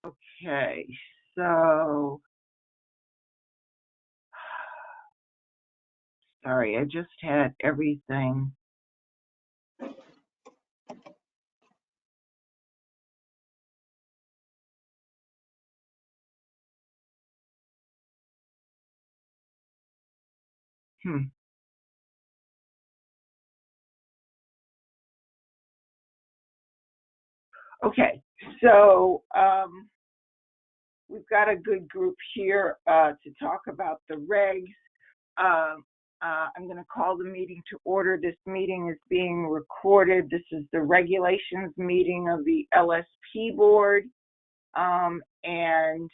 Okay, so, sorry, I just had everything. Okay, so we've got a good group here to talk about the regs. I'm going to call the meeting to order. This meeting is being recorded. This is the regulations meeting of the LSP board. And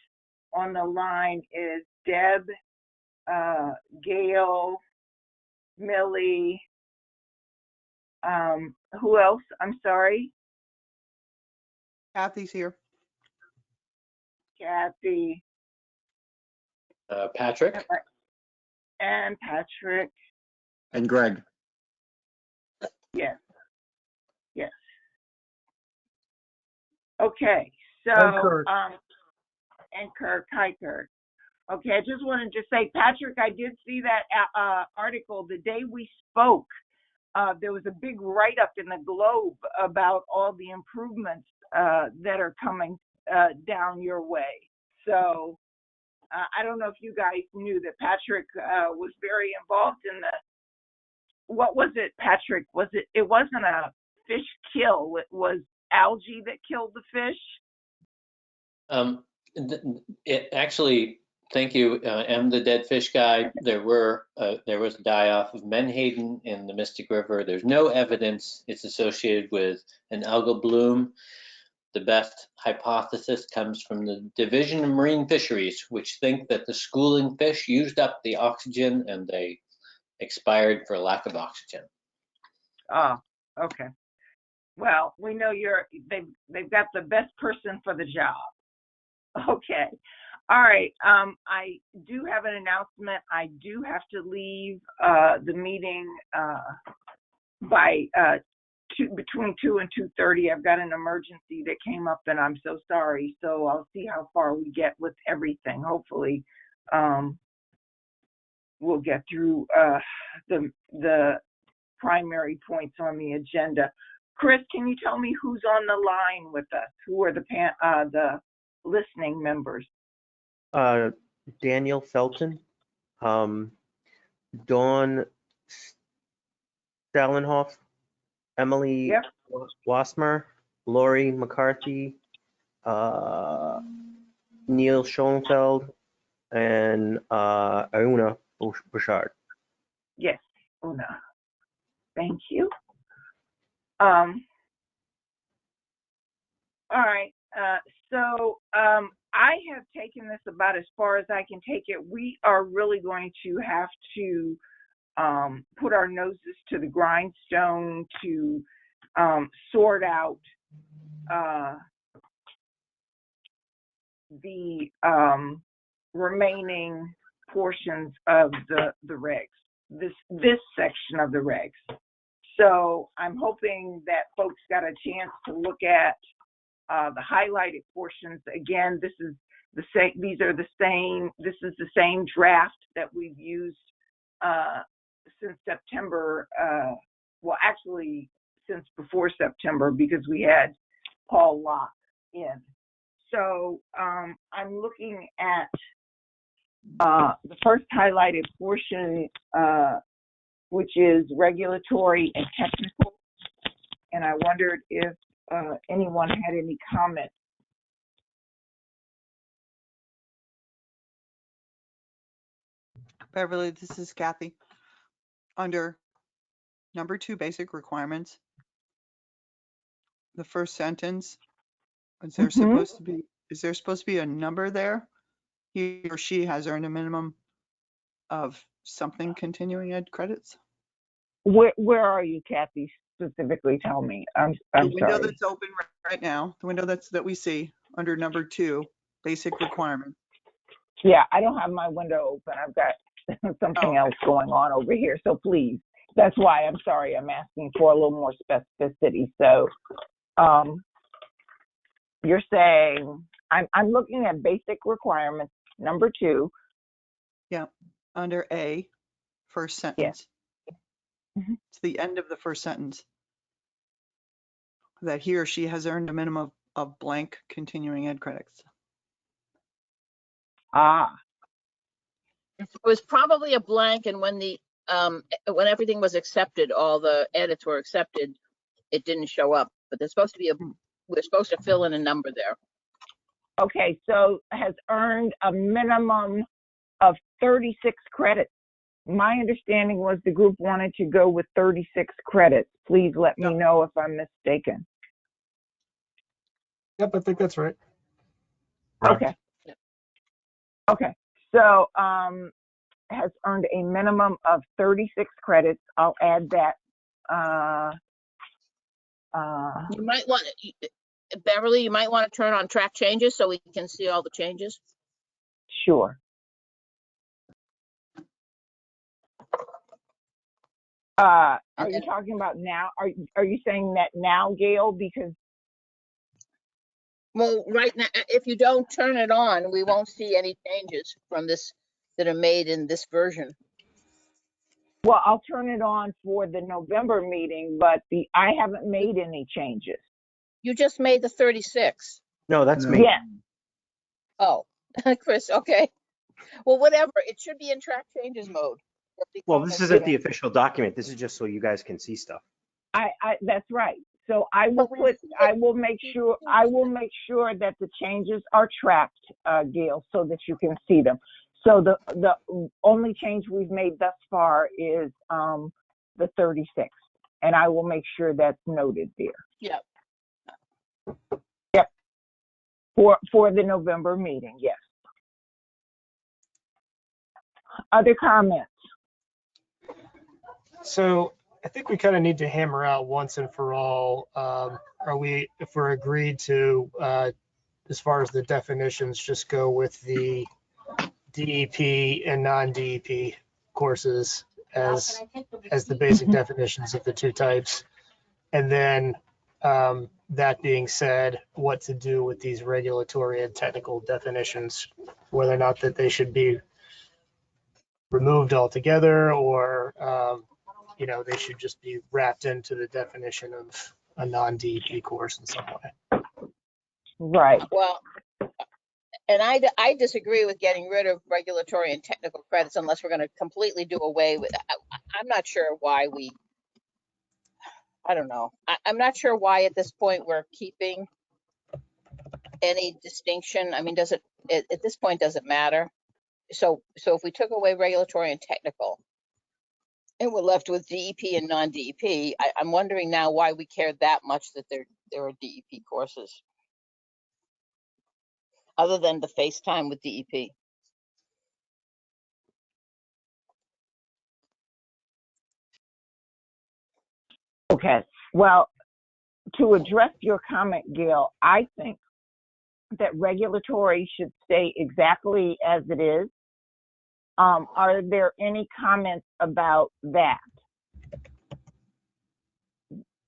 on the line is Deb, Gail, Millie, who else? I'm sorry. Kathy's here. Kathy. Patrick. And Patrick. And Greg. Yes. Yes. Okay. So, And Kirk. And Kirk. Hi, Kirk. Okay, I just wanted to say, Patrick, I did see that article the day we spoke. There was a big write-up in the Globe about all the improvements that are coming down your way. So I don't know if you guys knew that Patrick was very involved in what was it, Patrick? It wasn't a fish kill. It was algae that killed the fish? It actually, thank you, M, the dead fish guy. There was a die-off of menhaden in the Mystic River. There's no evidence it's associated with an algal bloom. The best hypothesis comes from the Division of Marine Fisheries, which think that the schooling fish used up the oxygen and they expired for lack of oxygen. Oh, okay. Well, we know they've got the best person for the job. Okay. All right. I do have an announcement. I do have to leave the meeting by between 2 and 2:30. I've got an emergency that came up, and I'm so sorry. So I'll see how far we get with everything. Hopefully, we'll get through the primary points on the agenda. Chris, can you tell me who's on the line with us? Who are the listening members? Daniel Felton, Dawn Stallenhoff, Emily Yep. Wasmer, Lori McCarthy, Neil Schoenfeld, and Aruna Bouchard. Yes, Una. Thank you. All right. So I have taken this about as far as I can take it. We are really going to have to put our noses to the grindstone to sort out the remaining portions of the regs, this section of the regs. So I'm hoping that folks got a chance to look at the highlighted portions. Again, this is the same. These are the same. This is the same draft that we've used since September. Well, actually, since before September, because we had Paul Locke in. So I'm looking at the first highlighted portion, which is regulatory and technical. And I wondered if anyone had any comments. Beverly, this is Kathy. Under number 2, basic requirements, the first sentence, is there supposed to be a number there? He or she has earned a minimum of something continuing ed credits? Where are you, Kathy? Specifically, tell me. I'm the window sorry. that's open right now, the window that we see under number 2, basic requirements. Yeah, I don't have my window open. I've got something else going on over here. So please, that's why I'm sorry. I'm asking for a little more specificity. So you're saying I'm looking at basic requirements, number 2. Yeah, under A, first Yes. sentence. Mhm. It's the end of the first sentence. That he or she has earned a minimum of blank continuing ed credits. Ah, It was probably a blank, and when everything was accepted, all the edits were accepted, it didn't show up. But there's supposed to be we're supposed to fill in a number there. okay, so has earned a minimum of 36 credits. My understanding was the group wanted to go with 36 credits. Please let me know if I'm mistaken. Yep, I think that's right. Okay. Okay. So, has earned a minimum of 36 credits. I'll add that. You might want Beverly, you might want to turn on track changes so we can see all the changes. Sure. Are you talking about now? Are you saying that now, Gail? Because Well, right now, if you don't turn it on, we won't see any changes from this that are made in this version. well, I'll turn it on for the November meeting, but I haven't made any changes. You just made the 36. No, that's me. Yeah. Oh, Chris, okay. Well, whatever. It should be in track changes mode. Well, this isn't the official document. This is just so you guys can see stuff. That's right. So I will But we I will make sure that the changes are tracked, Gail, so that you can see them. So the only change we've made thus far is the 36, and I will make sure that's noted there. Yep. Yep. For the November meeting, yes. Other comments? So I think we kind of need to hammer out once and for all, if we're agreed to, as far as the definitions, just go with the DEP and non-DEP courses as the basic definitions of the two types. And then that being said, what to do with these regulatory and technical definitions, whether or not that they should be removed altogether or they should just be wrapped into the definition of a non-DEP course in some way. Right. Well, and I disagree with getting rid of regulatory and technical credits unless we're going to completely do away with. I'm not sure why I don't know. I'm not sure why at this point we're keeping any distinction. I mean, at this point, does it matter? So if we took away regulatory and technical, and we're left with DEP and non-DEP, I'm wondering now why we care that much that there are DEP courses, other than the FaceTime with DEP. Okay. Well, to address your comment, Gail, I think that regulatory should stay exactly as it is. Are there any comments about that?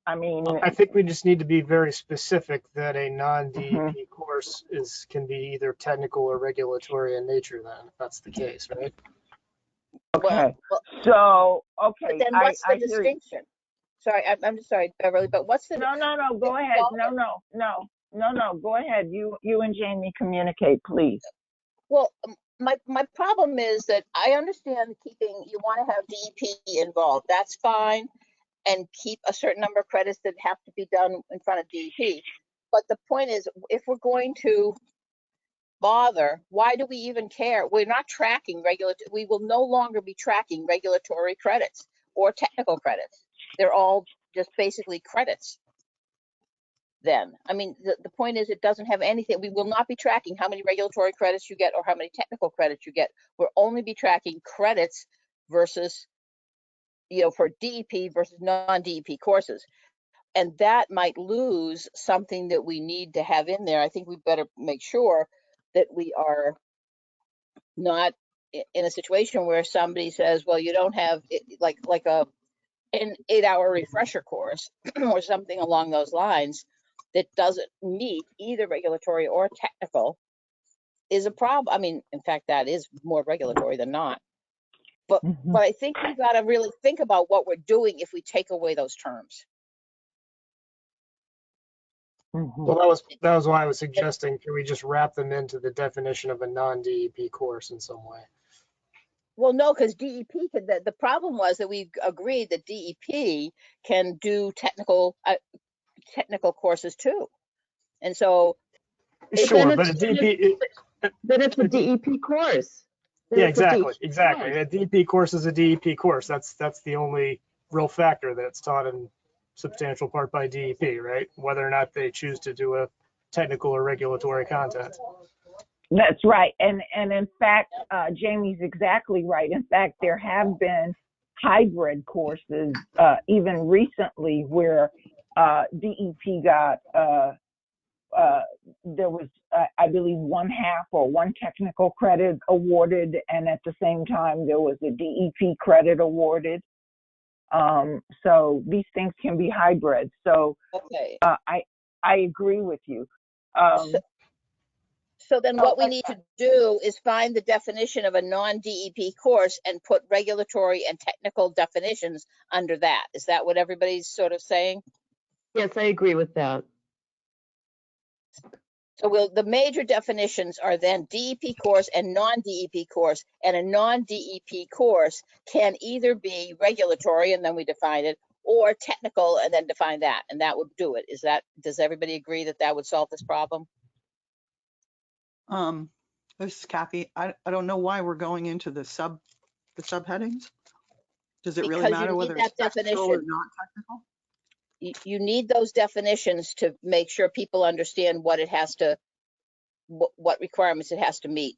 I mean, I think we just need to be very specific that a non-DEP course can be either technical or regulatory in nature then, if that's the case, right? okay. Well, So, okay. but then what's the distinction? Sorry, I'm just sorry, Beverly, but what's the... No, go ahead. No, go ahead. You and Jamie communicate, please. Well, my problem is that I understand you want to have DEP involved. That's fine. And keep a certain number of credits that have to be done in front of DEP. But the point is, if we're going to bother, why do we even care? We're not tracking we will no longer be tracking regulatory credits or technical credits. They're all just basically credits then. I mean, the point is, it doesn't have anything. We will not be tracking how many regulatory credits you get or how many technical credits you get. We'll only be tracking credits versus, for DEP versus non-DEP courses. And that might lose something that we need to have in there. I think we better make sure that we are not in a situation where somebody says, well, you don't have like an 8-hour refresher course or something along those lines. that doesn't meet either regulatory or technical is a problem. I mean, in fact, that is more regulatory than not. But I think we've got to really think about what we're doing if we take away those terms. Well, that was why I was suggesting, can we just wrap them into the definition of a non-DEP course in some way? Well, no, because DEP could, the problem was that we agreed that DEP can do technical courses too. And so, Sure, but a DEP, Then it's a DEP course. Then yeah, it's a DEP exactly. course. A DEP course is a DEP course. That's the only real factor that it's taught in substantial part by DEP, right? Whether or not they choose to do a technical or regulatory content. That's right. And in fact, Jamie's exactly right. In fact, there have been hybrid courses, even recently, where DEP got, there was, I believe, 1/2 or 1 technical credit awarded, and at the same time, there was a DEP credit awarded. So these things can be hybrid. So okay. I agree with you. So then what we need to do is find the definition of a non-DEP course and put regulatory and technical definitions under that. Is that what everybody's sort of saying? Yes, I agree with that. So the major definitions are then DEP course and non-DEP course, and a non-DEP course can either be regulatory, and then we define it, or technical, and then define that, and that would do it. Does everybody agree that that would solve this problem? This is Kathy. I don't know why we're going into the subheadings. Does it really Because you matter need whether that it's technical or definition. not technical? You need those definitions to make sure people understand what it has to, what requirements it has to meet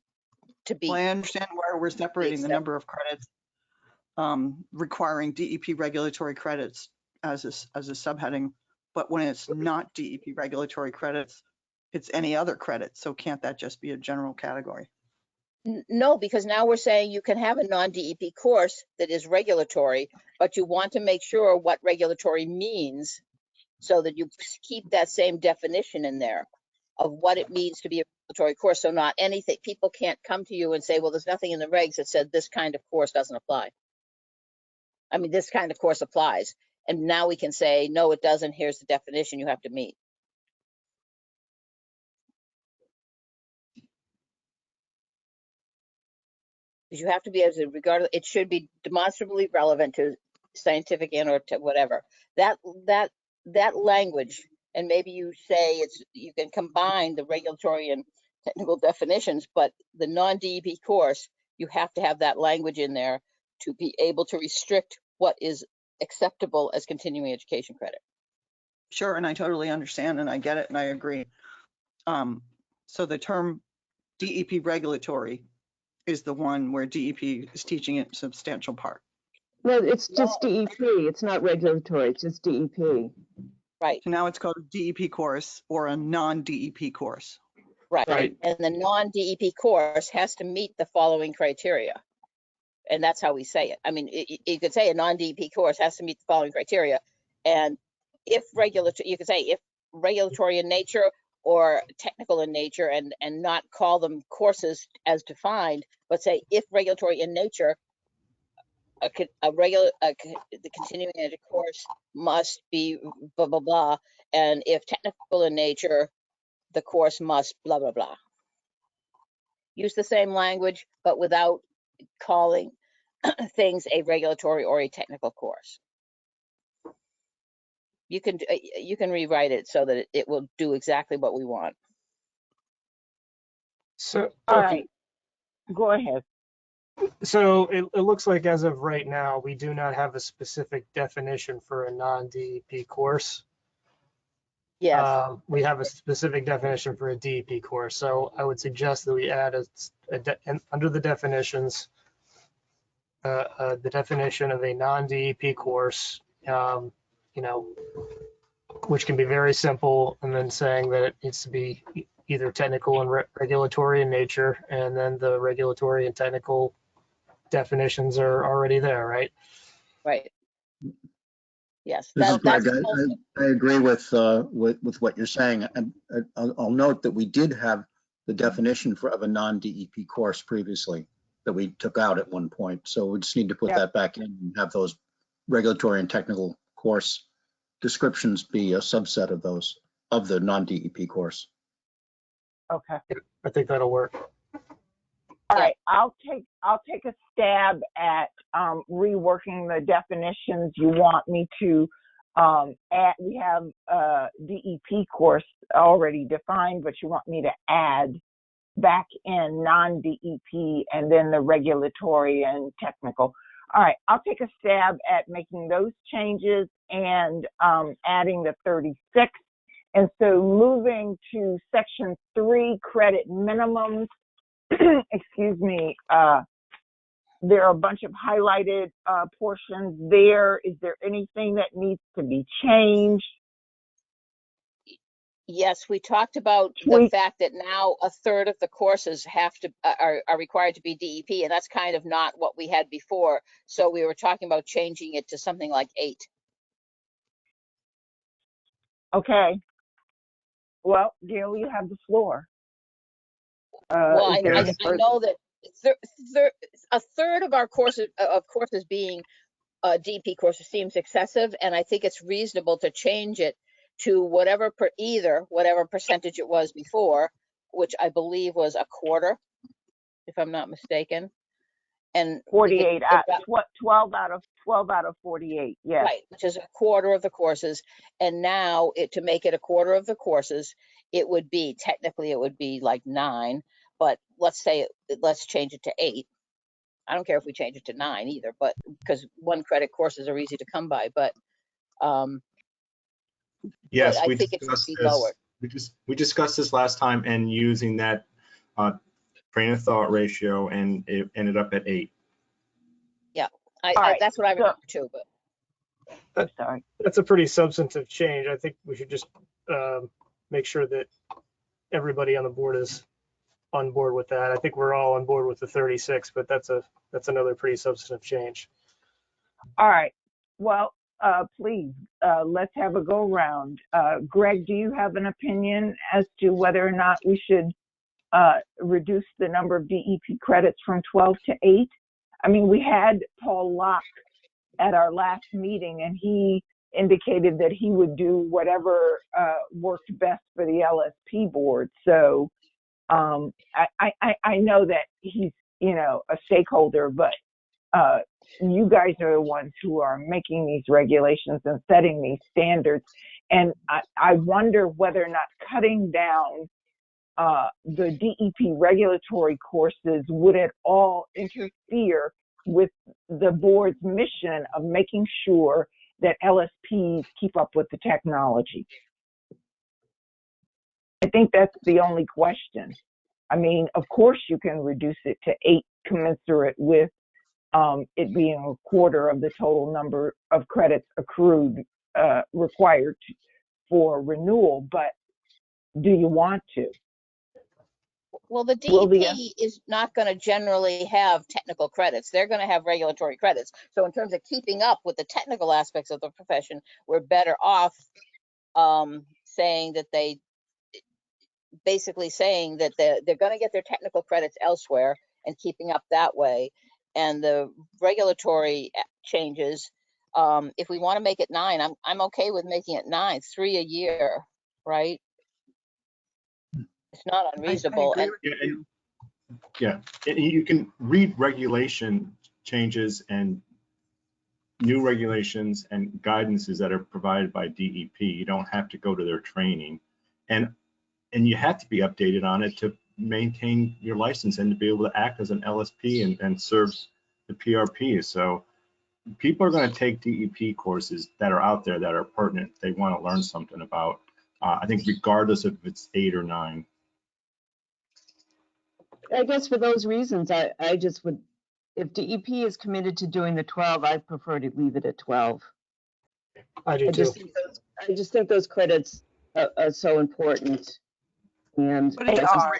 to be. Well, I understand why we're separating the number of credits requiring DEP regulatory credits as a subheading, but when it's not DEP regulatory credits, it's any other credit. So can't that just be a general category? No, because now we're saying you can have a non-DEP course that is regulatory, but you want to make sure what regulatory means so that you keep that same definition in there of what it means to be a regulatory course. So not anything, people can't come to you and say, well, there's nothing in the regs that said this kind of course doesn't apply. I mean, this kind of course applies. And now we can say, no, it doesn't. Here's the definition you have to meet. Because you have to be able to regard, it should be demonstrably relevant to scientific and or to whatever. That language, and maybe you say you can combine the regulatory and technical definitions, but the non-DEP course, you have to have that language in there to be able to restrict what is acceptable as continuing education credit. Sure, and I totally understand and I get it and I agree. So the term DEP regulatory is the one where DEP is teaching it substantial part. No, it's just DEP. It's not regulatory. It's just DEP. Right. So now it's called a DEP course or a non-DEP course. Right. And the non-DEP course has to meet the following criteria. And that's how we say it. I mean, you could say a non-DEP course has to meet the following criteria. And if regulatory, you could say if regulatory in nature or technical in nature, and not call them courses as defined, but say if regulatory in nature, the continuing education course must be blah, blah, blah. And if technical in nature, the course must blah, blah, blah. Use the same language, but without calling things a regulatory or a technical course. You can rewrite it so that it will do exactly what we want. So, All right, go ahead. So it looks like as of right now, we do not have a specific definition for a non-DEP course. Yes. We have a specific definition for a DEP course. So I would suggest that we add under the definitions, the definition of a non-DEP course, which can be very simple, and then saying that it needs to be either technical and regulatory in nature, and then the regulatory and technical definitions are already there, right? Right. Yes, This is that's Greg. also, I agree with what you're saying. And I'll note that we did have the definition of a non-DEP course previously that we took out at one point. So we just need to put Yep. that back in and have those regulatory and technical course descriptions be a subset of those, of the non-DEP course. Okay. I think that'll work. All right, I'll take a stab at reworking the definitions you want me to add. We have a DEP course already defined, but you want me to add back in non-DEP and then the regulatory and technical. All right, I'll take a stab at making those changes and adding the 36. And so moving to section 3, credit minimums. Excuse me, there are a bunch of highlighted portions there. Is there anything that needs to be changed? yes, we talked about the fact that now a third of the courses have to, are required to be DEP, and that's kind of not what we had before. So we were talking about changing it to something like 8. Okay. Well, Gail, you have the floor. Well, Is there I any further- know that a third of our courses being DEP courses seems excessive, and I think it's reasonable to change it to whatever percentage it was before, which I believe was a quarter, if I'm not mistaken. And 48 12 out of 48. Yes. right, which is a quarter of the courses. And now to make it a quarter of the courses, it would be technically like 9, but let's change it to 8. I don't care if we change it to 9 either, but because 1 credit courses are easy to come by, but yes, I we think it should discussed be this. lowered. We discussed this last time and using that train of thought ratio, and it ended up at 8. Yeah, right, that's what I remember too. But I'm sorry. That's a pretty substantive change. I think we should just make sure that everybody on the board is on board with that. I think we're all on board with the 36, but that's another pretty substantive change. All right. Well, please, let's have a go round. Greg, do you have an opinion as to whether or not we should reduce the number of DEP credits from 12 to 8? I mean, we had Paul Locke at our last meeting, and he indicated that he would do whatever worked best for the LSP board. So I know that he's, a stakeholder, but you guys are the ones who are making these regulations and setting these standards. And I wonder whether or not cutting down the DEP regulatory courses would at all interfere with the board's mission of making sure that LSPs keep up with the technology. I think that's the only question. I mean, of course you can reduce it to 8 commensurate with it being a quarter of the total number of credits accrued required for renewal, but do you want to? well, the DEP is not going to generally have technical credits. They're going to have regulatory credits. So in terms of keeping up with the technical aspects of the profession, we're better off saying that they're going to get their technical credits elsewhere and keeping up that way. And the regulatory changes, if we want to make it 9, I'm okay with making it 9, 3 a year, right? It's not unreasonable. I agree with you. Yeah, and you can read regulation changes and new regulations and guidances that are provided by DEP. You don't have to go to their training, and you have to be updated on it to maintain your license and to be able to act as an LSP and serve the PRP. So people are going to take DEP courses that are out there that are pertinent. They want to learn something about, I think, regardless if it's 8 or 9. I guess for those reasons, I just would, if DEP is committed to doing the 12, I prefer to leave it at 12. I do I too. just think those credits are so important. And But it They doesn't are.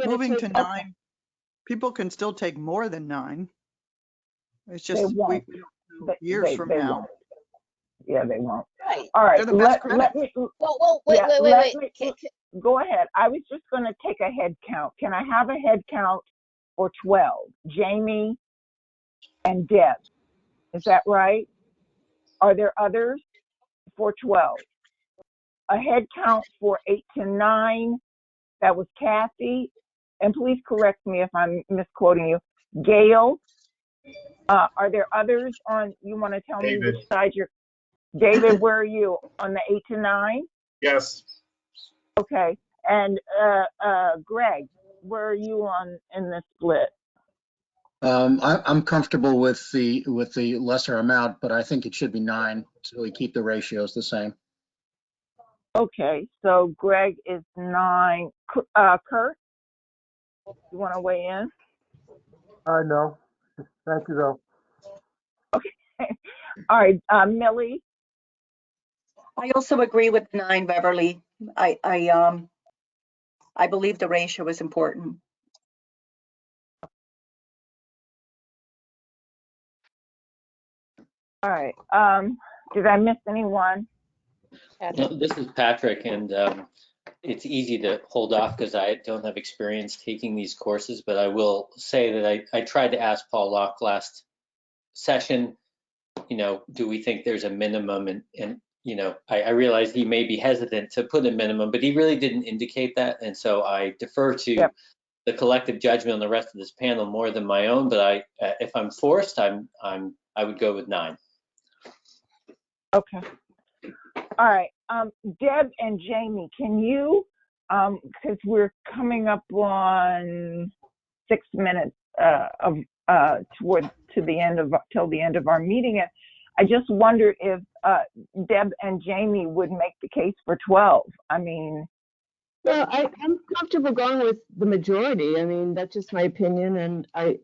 moving to 9, people can still take more than 9. It's just They won't. years from now. Won't. Yeah, they won't. Right. All right, They're the best let me, Well, wait, yeah, wait, let wait, me, wait. go ahead. I was just going to take a head count. Can I have a head count for 12? Jamie and Deb. Is that right? Are there others for 12? A head count for 8 to 9. That was Kathy. And please correct me if I'm misquoting you. Gail. Are there others on, you want to tell me David. which side you're, David, where are you? On the 8 to 9? Yes. Okay. And Greg, where are you on in this split? I'm comfortable with the lesser amount, but I think it should be 9, so we keep the ratios the same. Okay, so Greg is 9. Kurt, you want to weigh in? No, thank you though. Okay. All right, Millie. I also agree with 9, Beverly. I believe the ratio is important. All right. Did I miss anyone? No, this is Patrick, and it's easy to hold off because I don't have experience taking these courses, but I will say that I tried to ask Paul Locke last session, do we think there's a minimum? And I realize he may be hesitant to put a minimum, but he really didn't indicate that. And so I defer to the collective judgment on the rest of this panel more than my own, but if I'm forced, I would go with 9. Okay. All right. Deb and Jamie, can you, because we're coming up on 6 minutes till the end of our meeting, and I just wondered if Deb and Jamie would make the case for 12. I mean, Well, I'm comfortable going with the majority. I mean, that's just my opinion, and I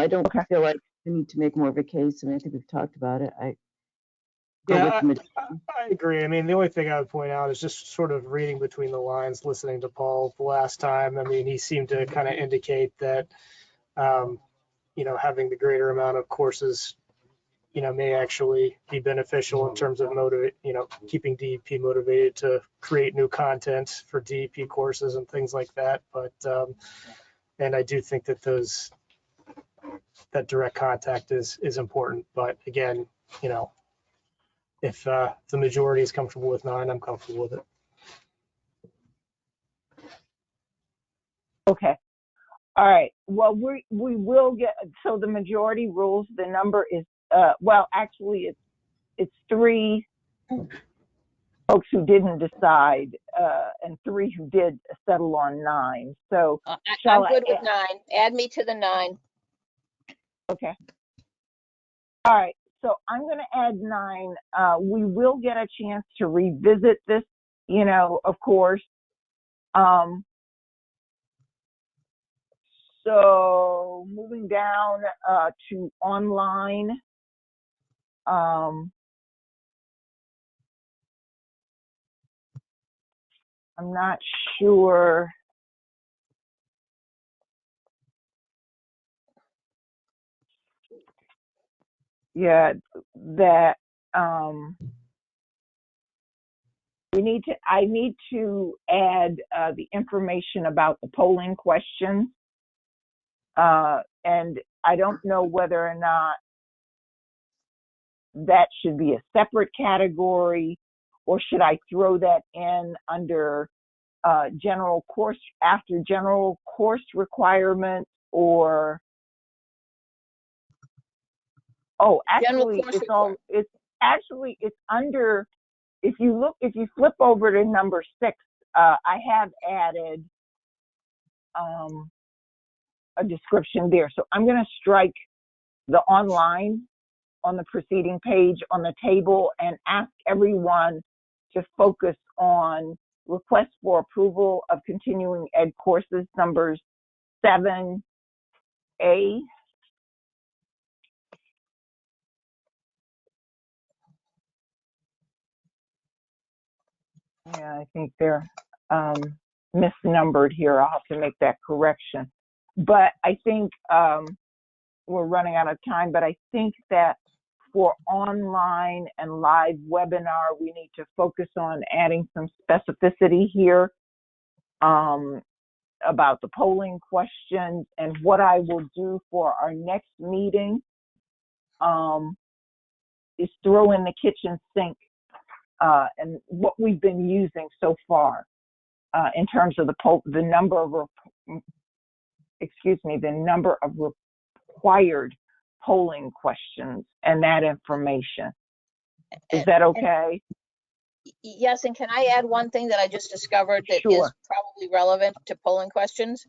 don't feel like I need to make more of a case. I mean, I think we've talked about it. Yeah, I agree. I mean, the only thing I would point out is just sort of reading between the lines, listening to Paul the last time. I mean, he seemed to kind of indicate that, having the greater amount of courses, may actually be beneficial in terms of keeping DEP motivated to create new content for DEP courses and things like that. But, and I do think that that direct contact is important. But again, if the majority is comfortable with 9, I'm comfortable with it. okay. All right. Well, we will get, so the majority rules, the number is, well, actually it's 3 folks who didn't decide, and 3 who did settle on 9. So I'm good with 9. Add me to the 9. Okay. All right. So I'm going to add 9. We will get a chance to revisit this, of course. So moving down to online. I'm not sure. Yeah, that I need to add the information about the polling questions. And I don't know whether or not that should be a separate category, or should I throw that in under general course, after general course requirements, or actually it's under, if you flip over to number 6, I have added a description there. So I'm going to strike the online on the preceding page on the table and ask everyone to focus on request for approval of continuing ed courses numbers 7A. Yeah, I think they're misnumbered here. I'll have to make that correction. But I think we're running out of time, but I think that for online and live webinar, we need to focus on adding some specificity here about the polling questions. And what I will do for our next meeting is throw in the kitchen sink and what we've been using so far in terms of the number of required polling questions and that information. Is that okay? Yes, and can I add one thing that I just discovered that is Sure. probably relevant to polling questions?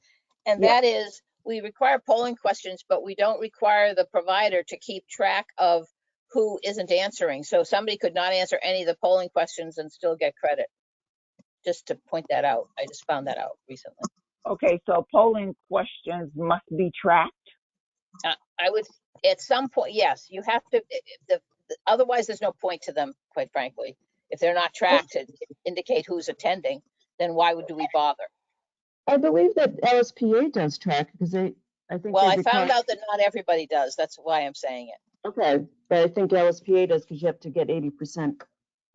And Yeah. that is, we require polling questions, but we don't require the provider to keep track of who isn't answering. So somebody could not answer any of the polling questions and still get credit. Just to point that out. I just found that out recently. Okay, so polling questions must be tracked. I would, at some point, yes, you have to, otherwise there's no point to them, quite frankly. If they're not tracked to indicate who's attending, then why would we bother? I believe that LSPA does track because I think. Well, they I found require- out that not everybody does. That's why I'm saying it. Okay, but I think LSPA does because you have to get 80%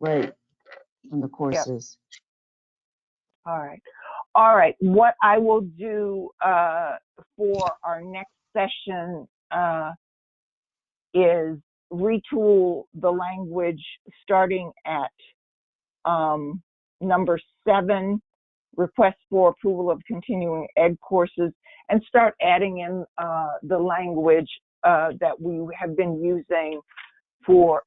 right on the courses. All right. What I will do for our next session is retool the language starting at number 7, request for approval of continuing ed courses, and start adding in the language that we have been using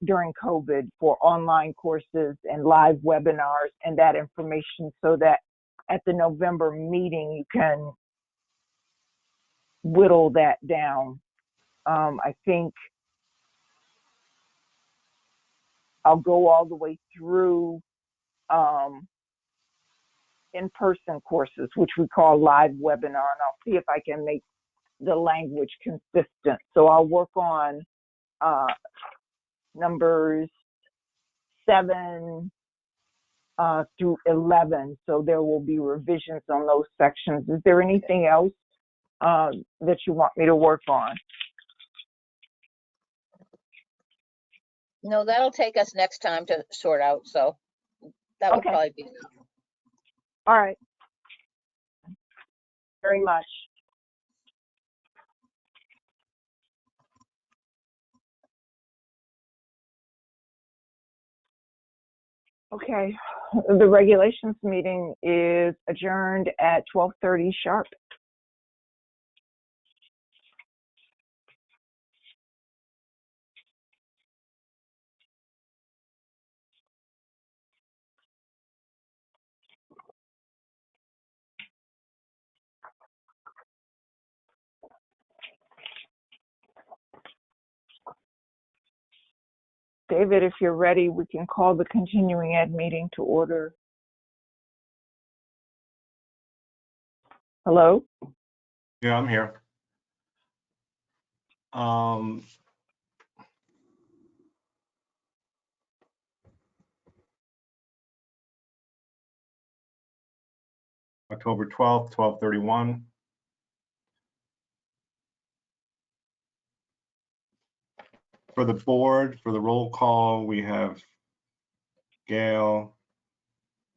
during COVID for online courses and live webinars and that information, so that at the November meeting you can whittle that down. I think I'll go all the way through in-person courses, which we call live webinar, and I'll see if I can make the language consistent. So I'll work on numbers 7 through 11, so there will be revisions on those sections. Is there anything else that you want me to work on? No, that'll take us next time to sort out, so that would Okay. probably be enough. All right. Very much. Okay, the regulations meeting is adjourned at 12:30 sharp. David, if you're ready, we can call the continuing ed meeting to order. Hello? Yeah, I'm here. October 12th, 12:31. For the board, for the roll call, we have Gail,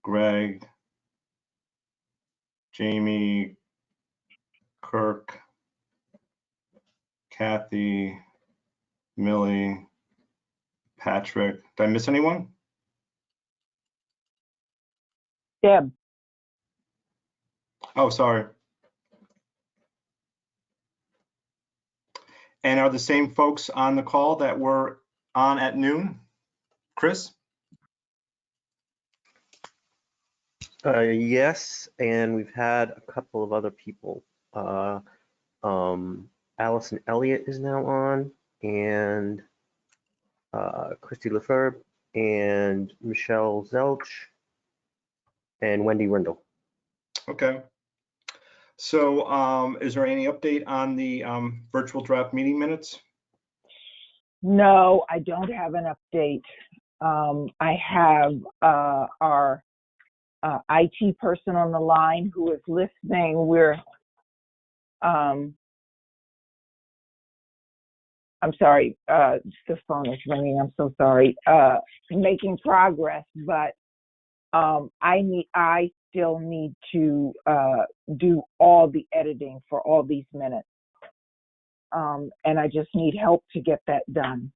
Greg, Jamie, Kirk, Kathy, Millie, Patrick. Did I miss anyone? Deb? Oh, sorry. And are the same folks on the call that were on at noon? Chris? Yes, and we've had a couple of other people. Allison Elliott is now on, and Christy Lefebvre, and Michelle Zelch, and Wendy Rindle. Okay. So is there any update on the virtual draft meeting minutes? No, I don't have an update. I have our IT person on the line who is listening. We're I'm sorry, the phone is ringing, I'm so sorry, making progress, but I still need to do all the editing for all these minutes. And I just need help to get that done.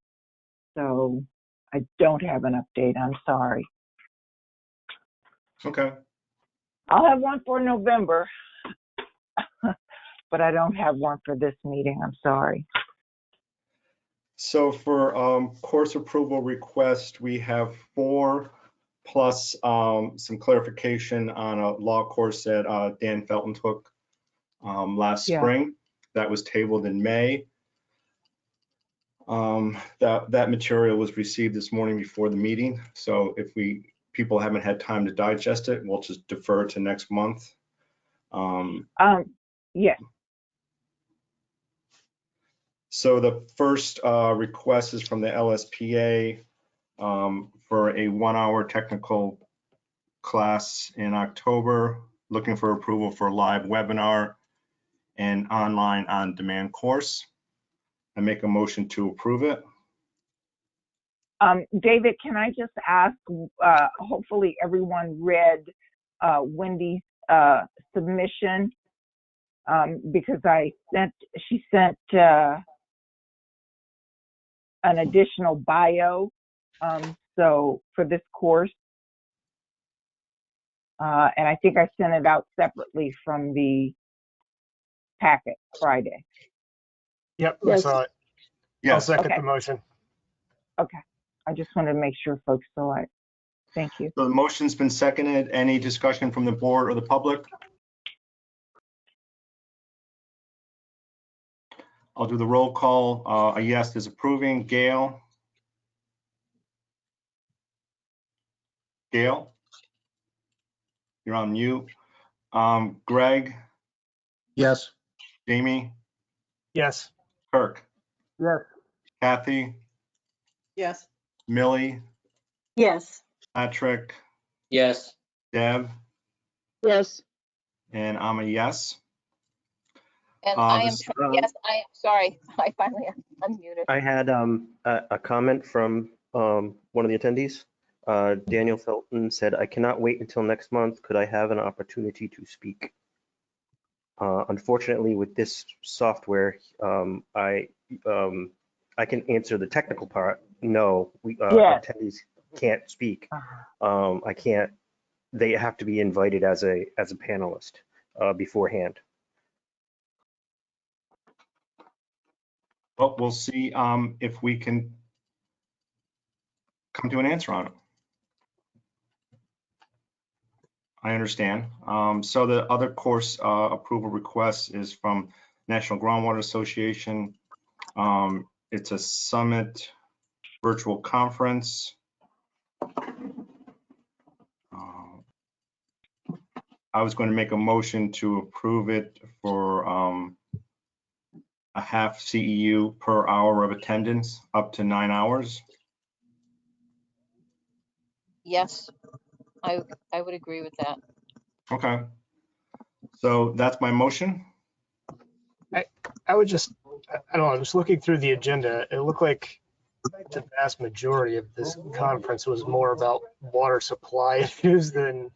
So I don't have an update, I'm sorry. Okay. I'll have one for November, but I don't have one for this meeting, I'm sorry. So for course approval request, we have 4 plus some clarification on a law course that Dan Felton took last Yeah. spring. That was tabled in May. That material was received this morning before the meeting. So if people haven't had time to digest it, we'll just defer to next month. Yeah. So the first request is from the LSPA for a 1-hour technical class in October, looking for approval for a live webinar and online on-demand course. I make a motion to approve it. David, can I just ask, hopefully everyone read Wendy's submission, because she sent an additional bio, so for this course, and I think I sent it out separately from the packet Friday. Yep, I Yes. saw it. Yes. I'll second Okay. the motion. Okay, I just wanted to make sure folks saw it. Thank you. So the motion's been seconded. Any discussion from the board or the public? I'll do the roll call. A yes is approving. Gail? Gail? You're on mute. Greg? Yes. Jamie? Yes. Kirk? Yes. Kathy? Yes. Millie? Yes. Patrick? Yes. Deb? Yes. And I'm a yes. And I am, This- yes, I am sorry. I finally unmuted. I had a comment from one of the attendees. Daniel Felton said, "I cannot wait until next month. Could I have an opportunity to speak?" Unfortunately, with this software, I can answer the technical part. No, Yes. attendees can't speak. I can't. They have to be invited as a panelist beforehand. Well, we'll see if we can come to an answer on it. I understand. So the other course approval request is from National Groundwater Association. It's a summit virtual conference. I was going to make a motion to approve it for a half CEU per hour of attendance, up to 9 hours. Yes, I would agree with that. Okay. So that's my motion. I would just, I don't know, just looking through the agenda, it looked like the vast majority of this conference was more about water supply issues than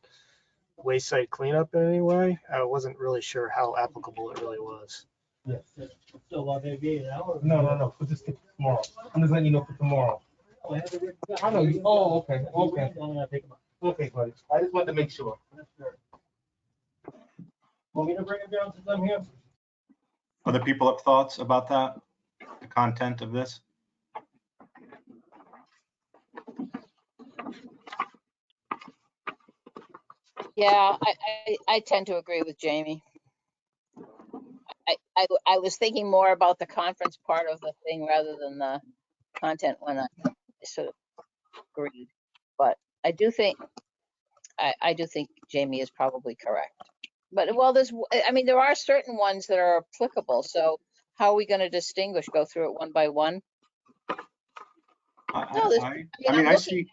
waste site cleanup in any way. I wasn't really sure how applicable it really was. Yes. No. Put this tomorrow. I'm just letting you know for tomorrow. I know you. Oh, okay. Okay, buddy. I just wanted to make sure. Want me to bring it down since I'm here? Other people have thoughts about that, the content of this? Yeah, I tend to agree with Jamie. I was thinking more about the conference part of the thing rather than the content when I sort of agreed. But I do think Jamie is probably correct. But well, there are certain ones that are applicable. So how are we going to distinguish? Go through it one by one? I see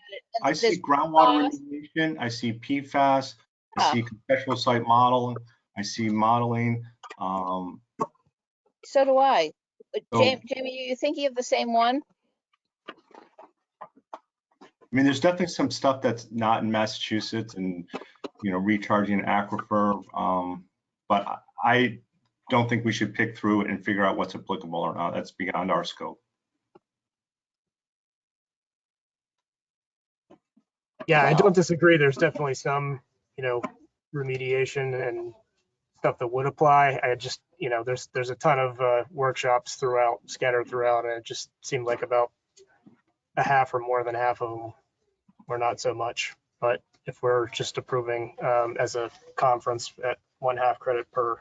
groundwater remediation, I see PFAS, I see contextual site modeling, I see modeling. So do I. Jamie, you thinking of the same one? I mean, there's definitely some stuff that's not in Massachusetts and, recharging an aquifer. But I don't think we should pick through it and figure out what's applicable or not. That's beyond our scope. Yeah, I don't disagree. There's definitely some, remediation and stuff that would apply. I just, there's a ton of workshops scattered throughout, and it just seemed like about a half or more than half of them were not so much. But if we're just approving as a conference at 1/2 credit per,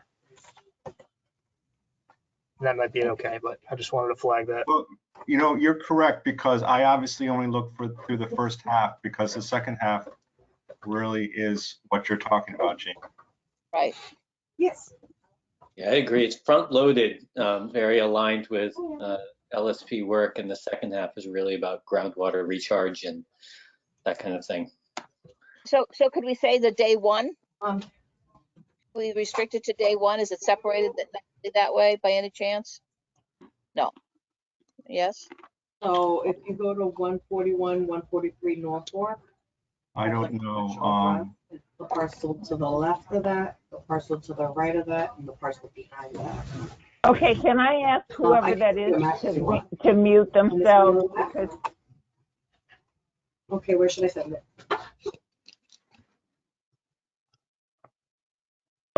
that might be okay, but I just wanted to flag that. Well, you're correct, because I obviously only look through the first half, because the second half really is what you're talking about, Jane. Right. Yes. Yeah, I agree. It's front loaded, very aligned with LSP work, and the second half is really about groundwater recharge and that kind of thing. So could we say the day one? We restrict it to day one? Is it separated that way by any chance? No. Yes? So if you go to 141, 143 North Fork. I don't know. It's the parcel to the left of that, the parcel to the right of that, and the parcel behind that. Okay, can I ask whoever that is to mute themselves? Because Okay, where should I send it?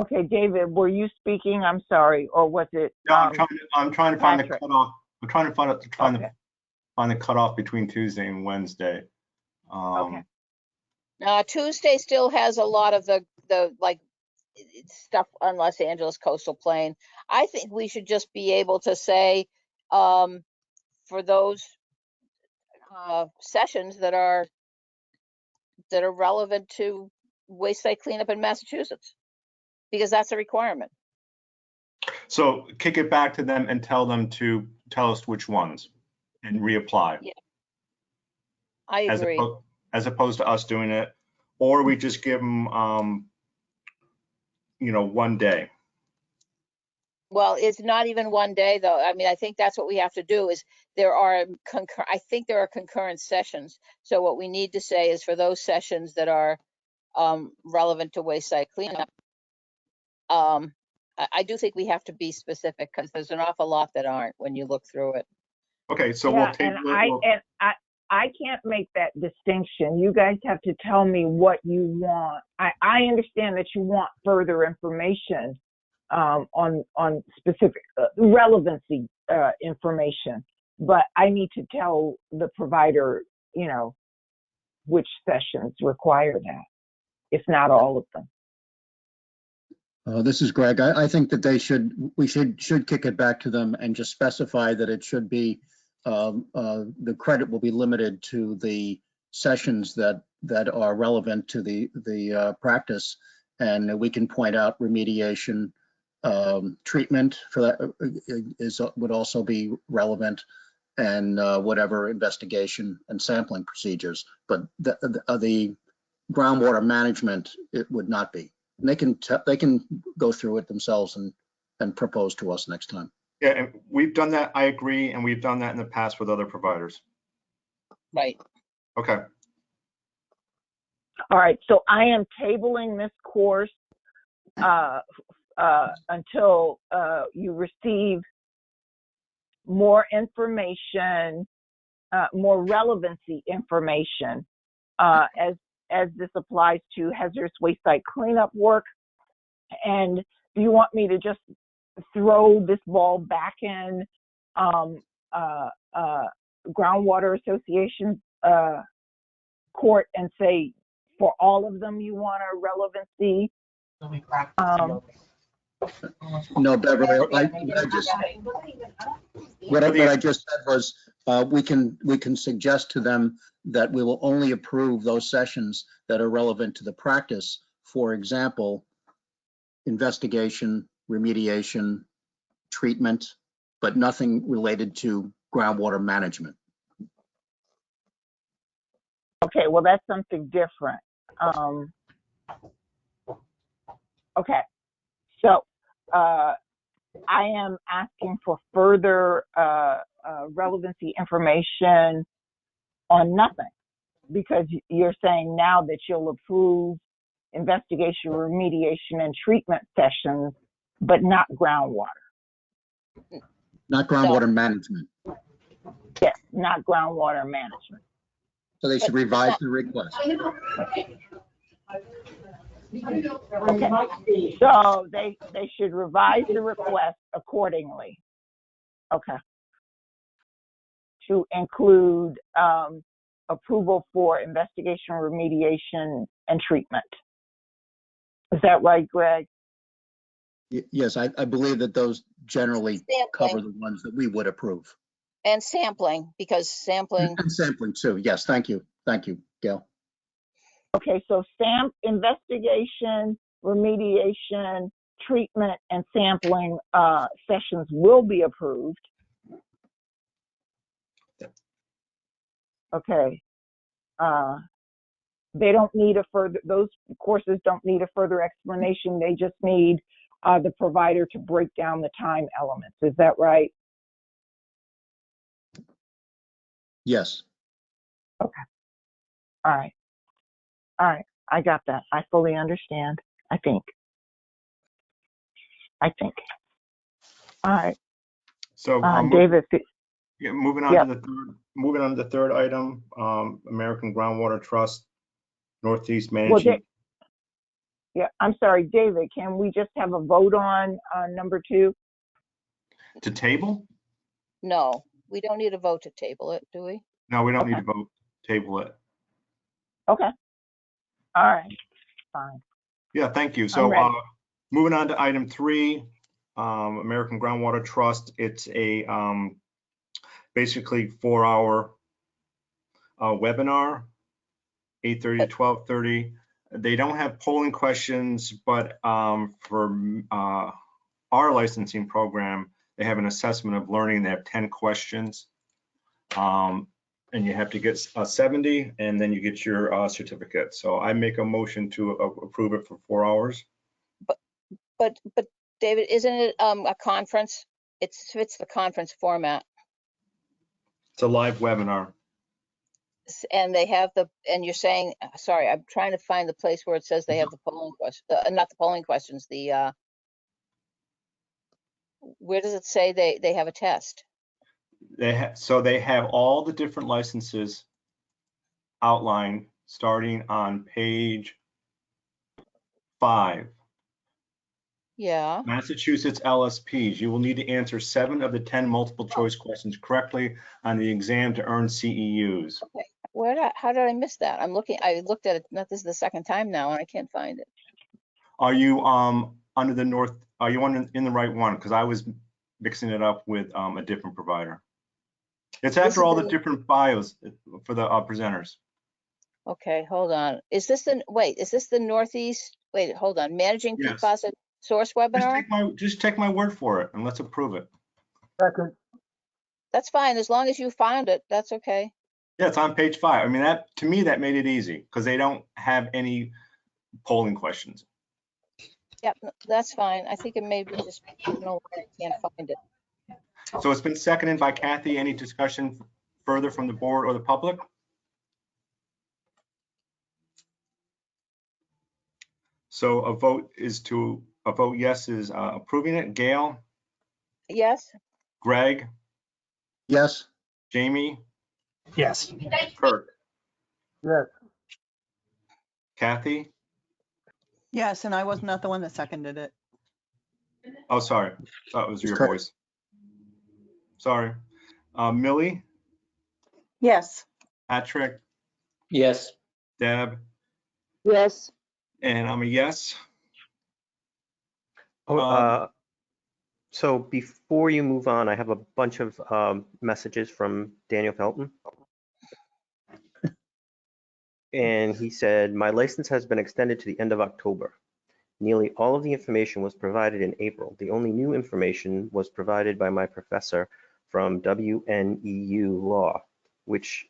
okay, David, were you speaking? I'm sorry, or was it? No, I'm trying to find the Patrick. cutoff. I'm trying to find the cutoff between Tuesday and Wednesday. Okay. Tuesday still has a lot of the like stuff on Los Angeles coastal plain. I think we should just be able to say for those sessions that are relevant to waste site cleanup in Massachusetts, because that's a requirement. So kick it back to them and tell them to tell us which ones and reapply. Yeah, I agree. As opposed to us doing it, or we just give them, 1 day. Well, it's not even 1 day though. I mean, I think that's what we have to do is I think there are concurrent sessions. So what we need to say is for those sessions that are relevant to waste site cleanup, I do think we have to be specific, because there's an awful lot that aren't when you look through it. Okay, so Yeah, we'll take. and I can't make that distinction. You guys have to tell me what you want. I understand that you want further information on specific relevancy information, but I need to tell the provider, which sessions require that, if not all of them. This is Greg. I think that we should kick it back to them and just specify that it should be, the credit will be limited to the sessions that are relevant to the practice, and we can point out remediation, treatment for that would also be relevant, and whatever investigation and sampling procedures, but the groundwater management, it would not be. And they can go through it themselves and propose to us next time. Yeah, and we've done that. I agree, and we've done that in the past with other providers. Right. Okay. All right, so I am tabling this course until you receive more information, more relevancy information as this applies to hazardous waste site cleanup work. And do you want me to just throw this ball back in Groundwater Association court and say for all of them you want a relevancy? No, Beverly, what I just said was, we can suggest to them that we will only approve those sessions that are relevant to the practice. For example, investigation, remediation, treatment, but nothing related to groundwater management. Okay, well, that's something different. Okay, so I am asking for further relevancy information on nothing, because you're saying now that you'll approve investigation, remediation, and treatment sessions, but not groundwater. Not groundwater management. Yes, not groundwater management. So they should But revise the request. Okay. So they should revise the request accordingly. Okay. To include approval for investigation, remediation, and treatment. Is that right, Greg? Yes, I believe that those generally cover sampling the ones that we would approve. and sampling, because sampling, And sampling too. Yes, thank you. Thank you, Gail. Okay, so investigation, remediation, treatment, and sampling sessions will be approved. Okay. They don't need those courses don't need a further explanation. They just need the provider to break down the time elements. Is that right? Yes. Okay. All right. All right. I got that. I fully understand. I think. All right. So David. yeah, moving on Yeah. to the third item, American Groundwater Trust, Northeast Managing. Yeah, I'm sorry, David, can we just have a vote on number 2? To table? no, we don't need a vote to table it, do we? No, we don't need Okay. to vote, table it. Okay. All right. Fine. Yeah, thank you. I'm So ready. moving on to item 3, American Groundwater Trust. It's a basically 4-hour webinar, 8:30 to 12:30. They don't have polling questions, but for our licensing program, they have an assessment of learning. They have 10 questions, and you have to get 70, and then you get your certificate. So I make a motion to approve it for 4 hours. But David, isn't it a conference? It fits the conference format. It's a live webinar. And they have and you're saying, sorry, I'm trying to find the place where it says they have the polling question, not the polling questions, where does it say they have a test? So they have all the different licenses outlined starting on page 5. Yeah. Massachusetts LSPs. You will need to answer 7 of the 10 multiple choice questions correctly on the exam to earn CEUs. Okay. How did I miss that? I looked at it, this is the second time now, and I can't find it. Are you under the North? Are you in the right one? Because I was mixing it up with a different provider. It's after all the different bios for the presenters. Okay, hold on. Is this the Northeast? Wait, hold on. Managing Yes. PFAS source webinar? Just take my word for it and let's approve it. Second. That's fine, as long as you found it, that's okay. Yeah, it's on page 5. I mean, to me, that made it easy because they don't have any polling questions. Yep, that's fine. I think it may be just, I don't know why I can't find it. So it's been seconded by Kathy. Any discussion further from the board or the public? So a vote yes is approving it. Gail? Yes? Greg? Yes. Jamie? Yes. Kirk? Yes. Kathy? Yes, and I was not the one that seconded it. Oh, sorry. Thought it was your Kirk. voice. Sorry. Millie? Yes. Patrick? Yes. Deb? Yes. And I'm a yes. So before you move on, I have a bunch of messages from Daniel Felton. And he said, my license has been extended to the end of October. Nearly all of the information was provided in April. The only new information was provided by my professor from WNEU Law, which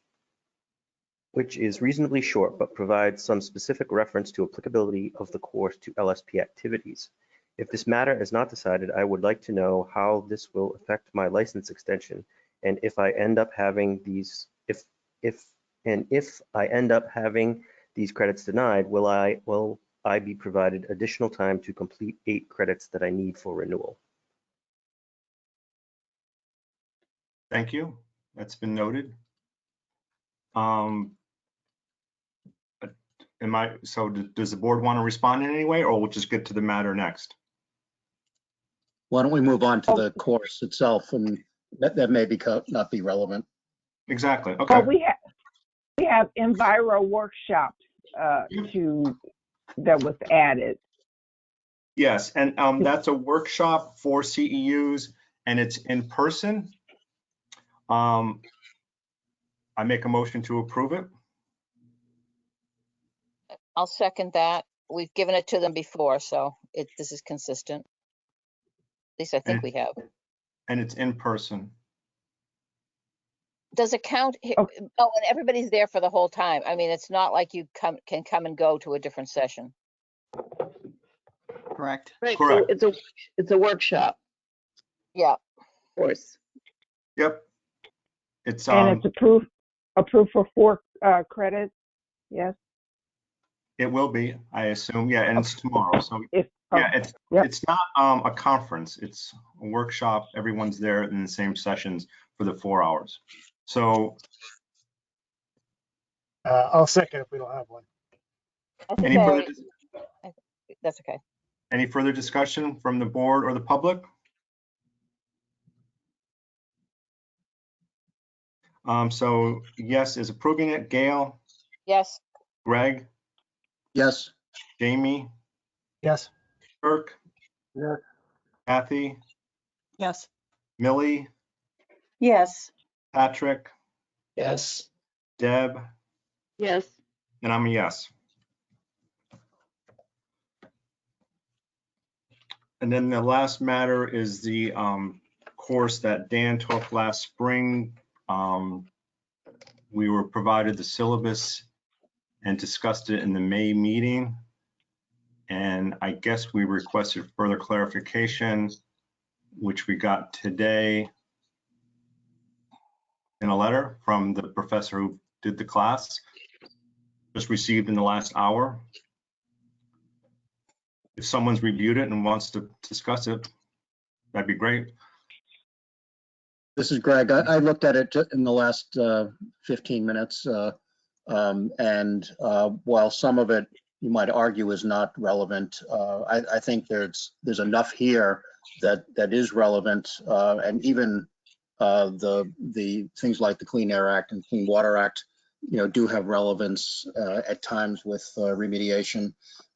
is reasonably short, but provides some specific reference to applicability of the course to LSP activities. If this matter is not decided, I would like to know how this will affect my license extension, and if I end up having these, if I end up having these credits denied, will I be provided additional time to complete 8 credits that I need for renewal? Thank you. That's been noted. Does the board want to respond in any way, or we'll just get to the matter next? Why don't we move on to the course itself, and that may not be relevant. Exactly. Okay. Well, we have Enviro workshops that was added. Yes, and that's a workshop for CEUs, and it's in person. I make a motion to approve it. I'll second that. We've given it to them before, so this is consistent. At least I think we have. And it's in person. Does it count? Oh. Oh, and everybody's there for the whole time. I mean, it's not like you can come and go to a different session. Correct. Right, Correct. so it's a workshop Yeah. course. Yep. It's And it's approved for 4 credits, yes? It will be, I assume. Yeah, and it's tomorrow. So it's not a conference. It's a workshop. Everyone's there in the same sessions for the 4 hours. So I'll second if we don't have one. That's any okay. further, That's okay. any further discussion from the board or the public? So yes is approving it. Gail, Yes. Greg, Yes. Jamie, Yes. Kirk, Yes. Kathy, Yes. Millie, Yes. Patrick, Yes. Deb, Yes. and I'm a yes. And then the last matter is the course that Dan took last spring. We were provided the syllabus and discussed it in the May meeting. And I guess we requested further clarification, which we got today in a letter from the professor who did the class, just received in the last hour. If someone's reviewed it and wants to discuss it, that'd be great. This is Greg. I looked at it in the last 15 minutes. And while some of it you might argue is not relevant, I think there's enough here that is relevant. And even the things like the Clean Air Act and Clean Water Act, do have relevance at times with remediation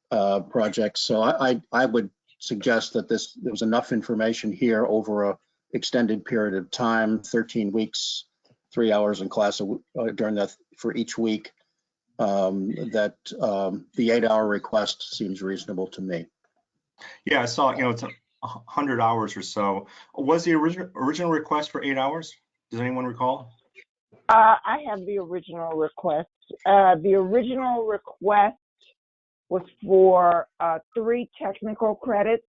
projects. So I would suggest that there was enough information here over a extended period of time, 13 weeks, 3 hours in class during that for each week, that the 8-hour request seems reasonable to me. Yeah, I saw, it's 100 hours or so. Was the original request for 8 hours? Does anyone recall? I have the original request. The original request was for 3 technical credits.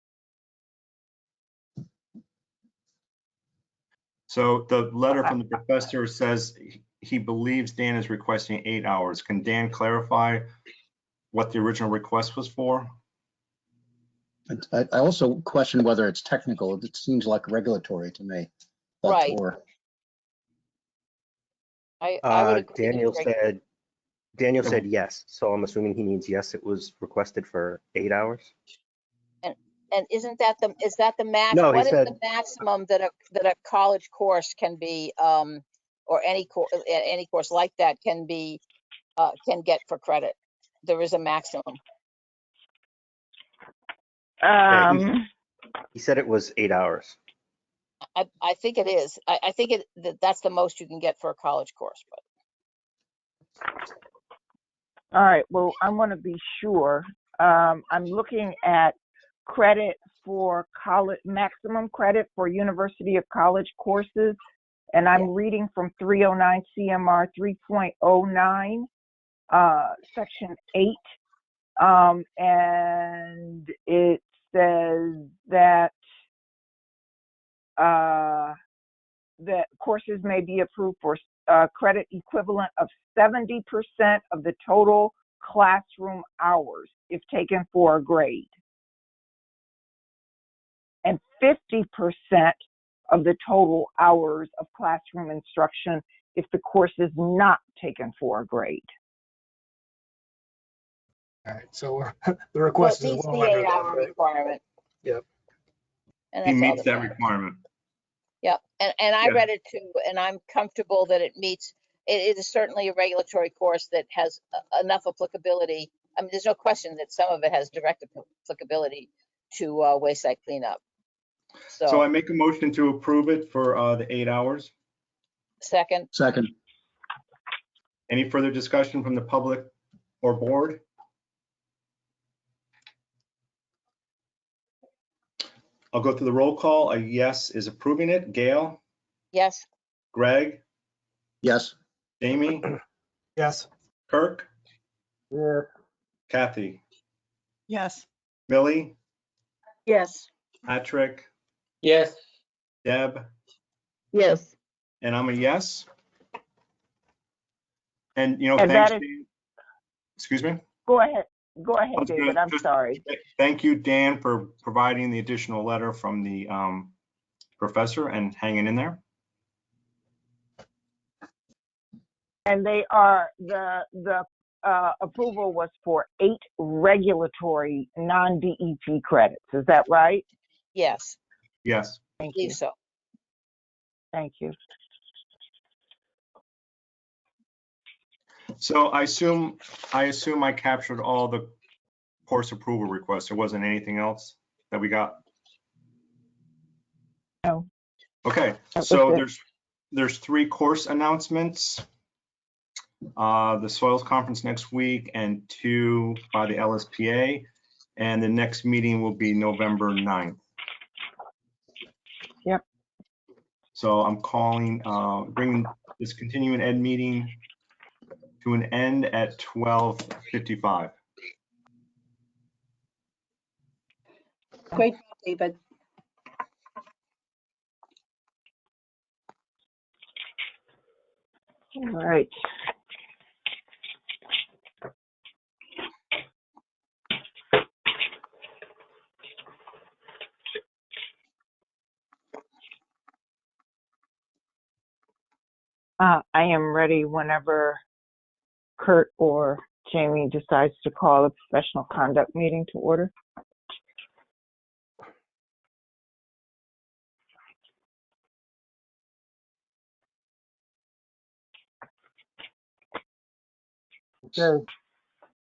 So the letter from the professor says he believes Dan is requesting 8 hours. Can Dan clarify what the original request was for? I also question whether it's technical. It seems like regulatory to me. Right. I would agree. Daniel said yes, so I'm assuming he means yes, it was requested for 8 hours. And is that the max? No, he what is said- the maximum that a college course can be, or any course like that can get for credit? There is a maximum. He said it was 8 hours. I think it is. I think that's the most you can get for a college course. But All right, well, I want to be sure. I'm looking at credit for college, maximum credit for University of College courses, and I'm reading from 309 CMR 3.09, Section 8, and it's says that that courses may be approved for credit equivalent of 70% of the total classroom hours if taken for a grade, and 50% of the total hours of classroom instruction if the course is not taken for a grade. All right, so the So request it is meets well the under 8-hour that, right? requirement. Yep. And He that's all meets that that matters. requirement. Yep, and I Yeah. read it too, and I'm comfortable that it meets, it is certainly a regulatory course that has enough applicability. I mean, there's no question that some of it has direct applicability to wayside cleanup. So I So, make a motion to approve it for the 8 hours. second, Second. Any further discussion from the public or board? I'll go through the roll call. A yes is approving it. Gail, yes, Greg, Yes. Jamie, Yes. Kirk, Yes. Kathy, Yes. Millie, Yes. Patrick, Yes. Deb, Yes. and I'm a yes. And, And thanks, that is, Dan. Excuse me? go ahead, I was David, gonna I'm just sorry. Thank you, Dan, for providing the additional letter from the professor and hanging in there. And they are, the approval was for 8 regulatory non-DEP credits, is that right? yes, Yes. I Thank believe you, so. thank you. So I assume I captured all the course approval requests. There wasn't anything else that we got? No. Okay, was so it. there's 3 course announcements. The soils conference next week and 2 by the LSPA. And the next meeting will be November 9th. Yep. So I'm calling, bringing this continuing ed meeting to an end at 12:55. Great, David. All right. I am ready whenever Kurt or Jamie decides to call a professional conduct meeting to order. Okay.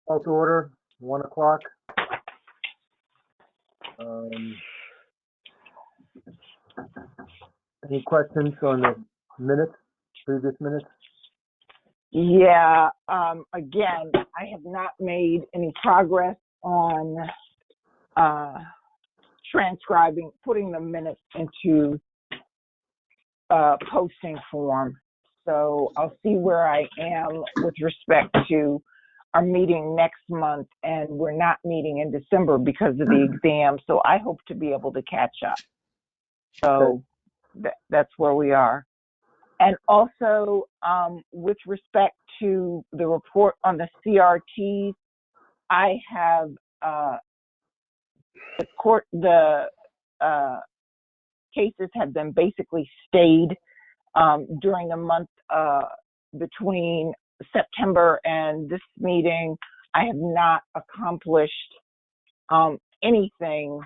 Call to order, 1 o'clock. Any questions on the minutes, previous minutes? Yeah, again, I have not made any progress on transcribing, putting the minutes into posting form. So I'll see where I am with respect to our meeting next month, and we're not meeting in December because of the exam. So I hope to be able to catch up. So that's where we are. And also, with respect to the report on the CRTs, I have the cases have been basically stayed during the month between September and this meeting. I have not accomplished anything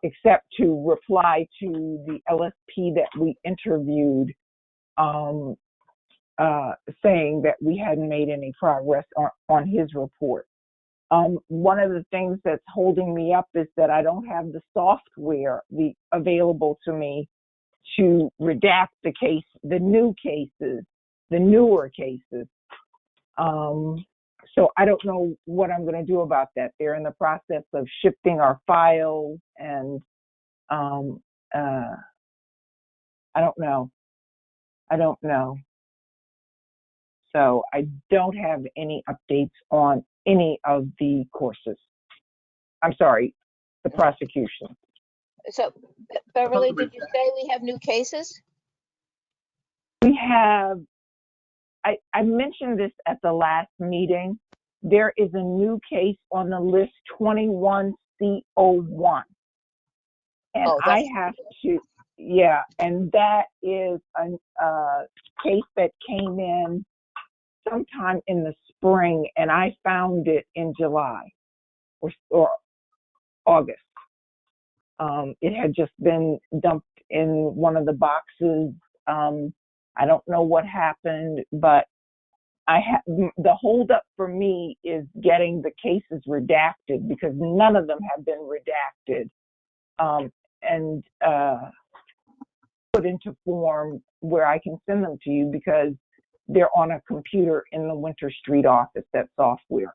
except to reply to the LSP that we interviewed, saying that we hadn't made any progress on his report. One of the things that's holding me up is that I don't have the software available to me to redact the newer cases. So I don't know what I'm going to do about that. They're in the process of shifting our files, and I don't know. So I don't have any updates on any of the courses. I'm sorry, the prosecution. So Beverly, did you say we have new cases? We have, I mentioned this at the last meeting. There is a new case on the list, 21C01. And Oh, I that's- have to, yeah, and that is a case that came in sometime in the spring, and I found it in July or August. It had just been dumped in one of the boxes. I don't know what happened, but the holdup for me is getting the cases redacted because none of them have been redacted and put into form where I can send them to you because they're on a computer in the Winter Street office, that software.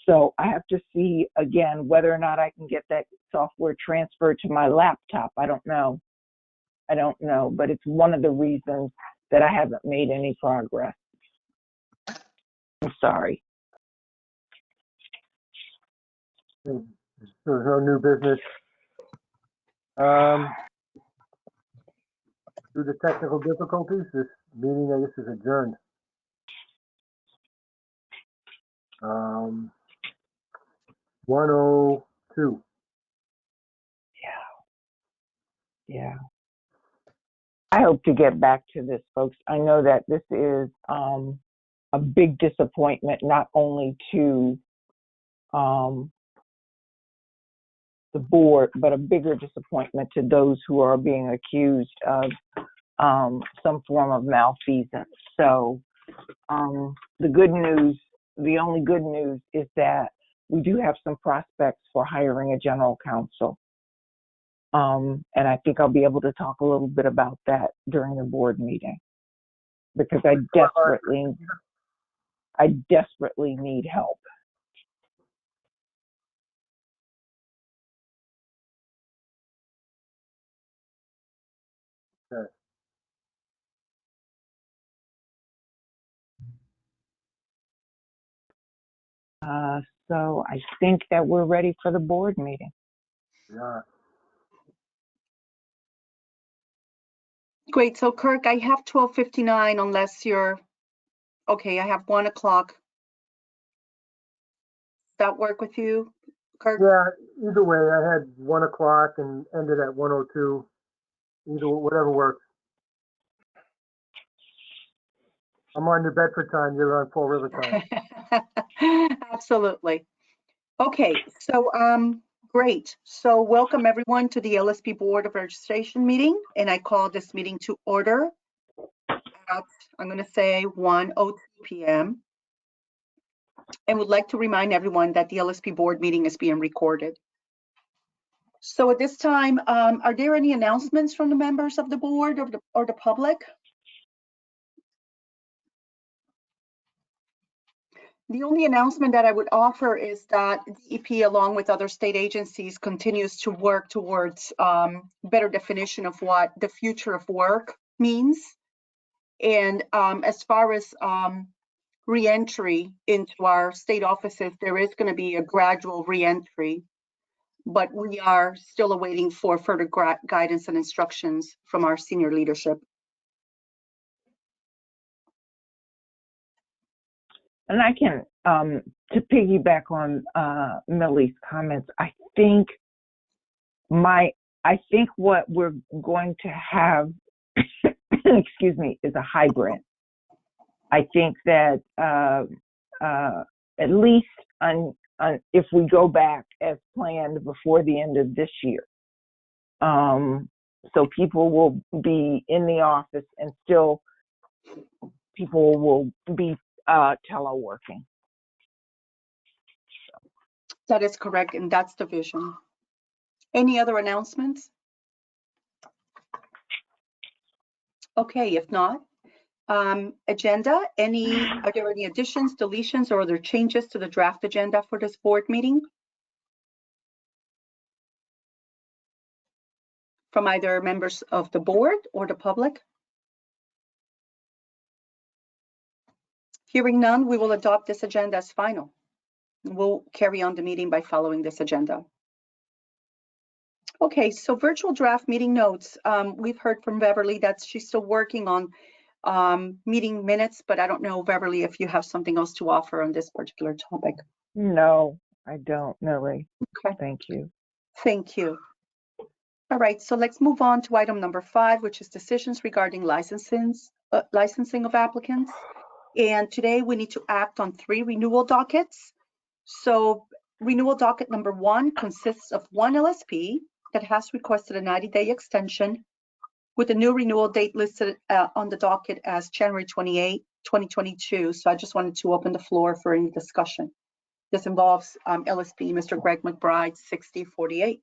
So I have to see again whether or not I can get that software transferred to my laptop. I don't know, but it's one of the reasons that I haven't made any progress. I'm sorry. There's no new business. Due to technical difficulties, this meeting, I guess, is adjourned. 1:02. Yeah. I hope to get back to this, folks. I know that this is a big disappointment, not only to the board, but a bigger disappointment to those who are being accused of some form of malfeasance. So the only good news is that we do have some prospects for hiring a general counsel. And I think I'll be able to talk a little bit about that during the board meeting because I desperately need help. Okay. So I think that we're ready for the board meeting. Yeah. Great. So Kirk, I have 12:59 unless you're, okay, I have 1 o'clock. Does that work with you, Kirk? Yeah, either way, I had 1 o'clock and ended at 1:02. Whatever works. I'm on New Bedford time, you're on Fall River time. Absolutely. Okay, so great. So welcome everyone to the LSP Board of Registration meeting, and I call this meeting to order at, I'm going to say 1:02 p.m. and would like to remind everyone that the LSP board meeting is being recorded. So at this time, are there any announcements from the members of the board or the public? The only announcement that I would offer is that DEP, along with other state agencies, continues to work towards better definition of what the future of work means. And as far as reentry into our state offices, there is going to be a gradual reentry, but we are still awaiting for further guidance and instructions from our senior leadership. And I can, to piggyback on Millie's comments, I think what we're going to have, excuse me, is a hybrid. I think that at least if we go back as planned before the end of this year, so people will be in the office and still people will be teleworking. That is correct, and that's the vision. Any other announcements? Okay, if not, agenda, are there any additions, deletions, or other changes to the draft agenda for this board meeting? From either members of the board or the public? Hearing none, we will adopt this agenda as final. We'll carry on the meeting by following this agenda. Okay, so virtual draft meeting notes. We've heard from Beverly that she's still working on meeting minutes, but I don't know, Beverly, if you have something else to offer on this particular topic. No, I don't, Millie. Okay, Thank you. thank you. All right, so let's move on to item number 5, which is decisions regarding licensing of applicants. And today we need to act on 3 renewal dockets. So renewal docket number 1 consists of 1 LSP that has requested a 90-day extension with the new renewal date listed on the docket as January 28, 2022. So I just wanted to open the floor for any discussion. This involves LSP Mr. Greg McBride, 6048.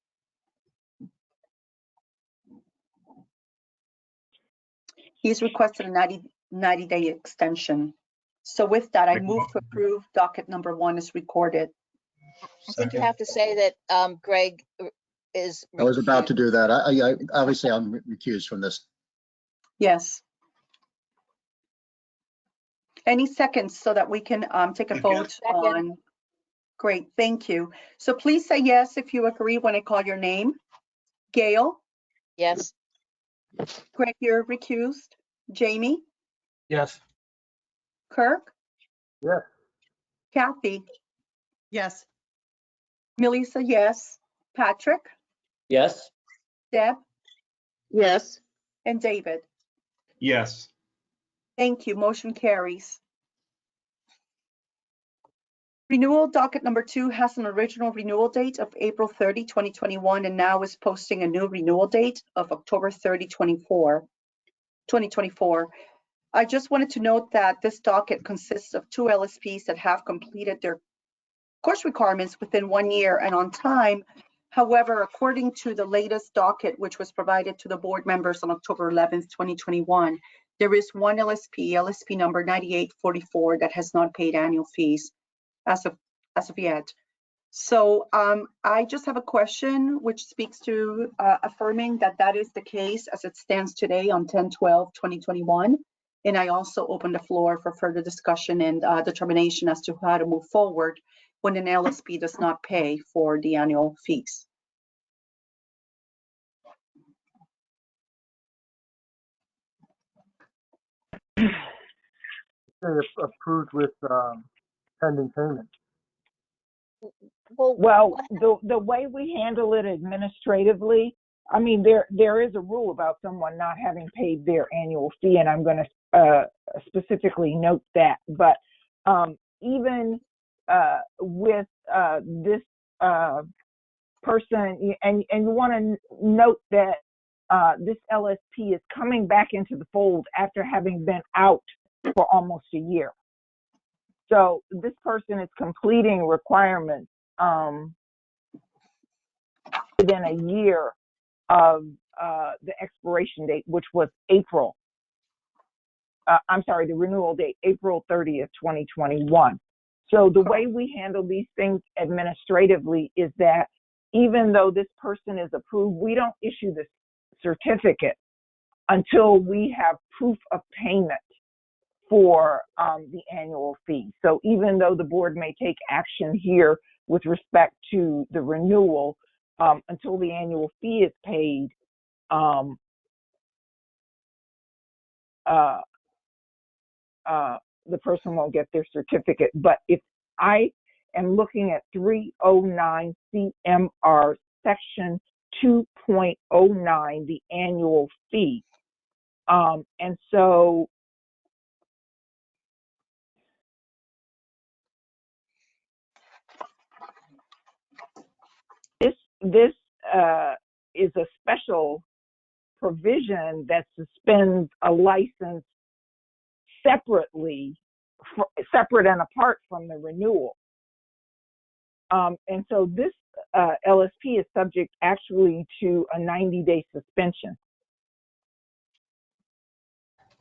He's requested a 90-day extension. So with that, I move to approve docket number 1 is recorded. I think you have to say that Greg is. I was about to do that. I obviously I'm recused from this. Yes. Any seconds so that we can take a vote on? Great, thank you. So please say yes if you agree when I call your name. Gail? Yes. Greg, you're recused. Jamie? Yes. Kirk? Yes. Kathy? Yes. Melissa, yes. Patrick? Yes. Deb? Yes. And David? Yes. Thank you, motion carries. Renewal docket number 2 has an original renewal date of April 30, 2021, and now is posting a new renewal date of October 30, 2024. I just wanted to note that this docket consists of 2 LSPs that have completed their course requirements within 1 year and on time. However, according to the latest docket, which was provided to the board members on October 11th, 2021, there is 1 LSP number 9844, that has not paid annual fees as of yet. So I just have a question which speaks to affirming that that is the case as it stands today on 10/12/2021. And I also open the floor for further discussion and determination as to how to move forward when an LSP does not pay for the annual fees. Say approved with pending payment. Well, the way we handle it administratively, I mean, there is a rule about someone not having paid their annual fee, and I'm going to specifically note that. But even with this person, and you want to note that this LSP is coming back into the fold after having been out for almost a year. So this person is completing requirements within a year of the expiration date, which was April. I'm sorry, the renewal date, April 30th, 2021. So the way we handle these things administratively is that even though this person is approved, we don't issue the certificate until we have proof of payment for the annual fee. So even though the board may take action here with respect to the renewal, until the annual fee is paid, the person won't get their certificate. But if I am looking at 309 CMR section 2.09, the annual fee, and so this is a special provision that suspends a license separate and apart from the renewal. And so this LSP is subject actually to a 90-day suspension.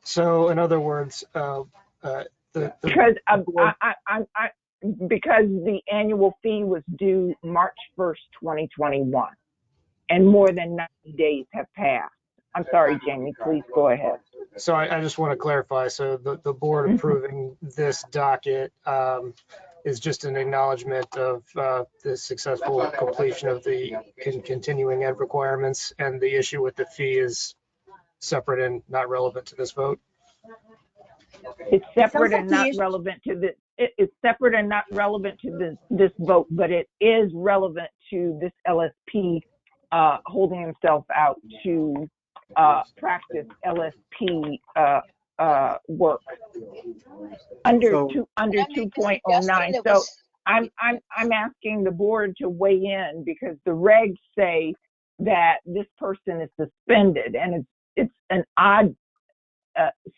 So in other words, Because the annual fee was due March 1st, 2021, and more than 90 days have passed. I'm sorry, Jamie, please go ahead. So I just want to clarify. So the board approving this docket is just an acknowledgement of the successful completion of the continuing ed requirements, and the issue with the fee is separate and not relevant to this vote. It's separate like and the not issue- relevant to this. It's separate and not relevant to this vote, but it is relevant to this LSP holding himself out to practice LSP work under So- under Can I make a 2.09. suggestion? It So was- I'm asking the board to weigh in, because the regs say that this person is suspended, and it's an odd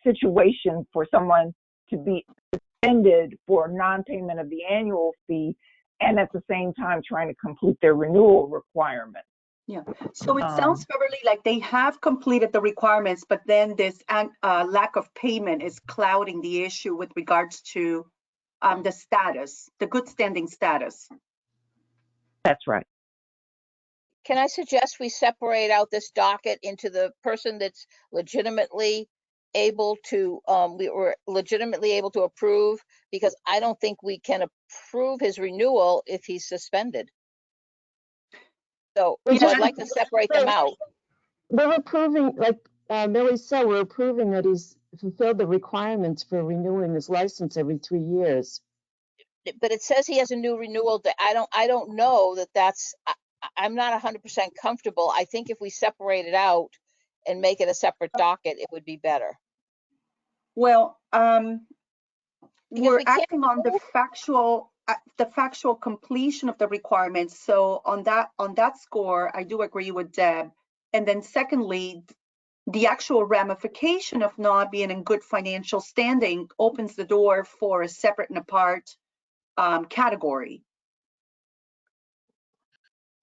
situation for someone to be suspended for non-payment of the annual fee and at the same time trying to complete their renewal requirement. Yeah, so it sounds, Beverly, like they have completed the requirements, but then this lack of payment is clouding the issue with regards to the status, the good standing status. That's right. Can I suggest we separate out this docket into the person that's legitimately able to, we were legitimately able to approve, because I don't think we can approve his renewal if he's suspended. So Yeah. I'd like to separate them out. We're approving, like Millie said, we're approving that he's fulfilled the requirements for renewing his license every 3 years. But it says he has a new renewal. I don't know that that's, I'm not 100% comfortable. I think if we separate it out and make it a separate docket, it would be better. Well, Because we're we can't acting on the factual completion of the requirements. So on that score, I do agree with Deb. And then secondly, the actual ramification of not being in good financial standing opens the door for a separate and apart category.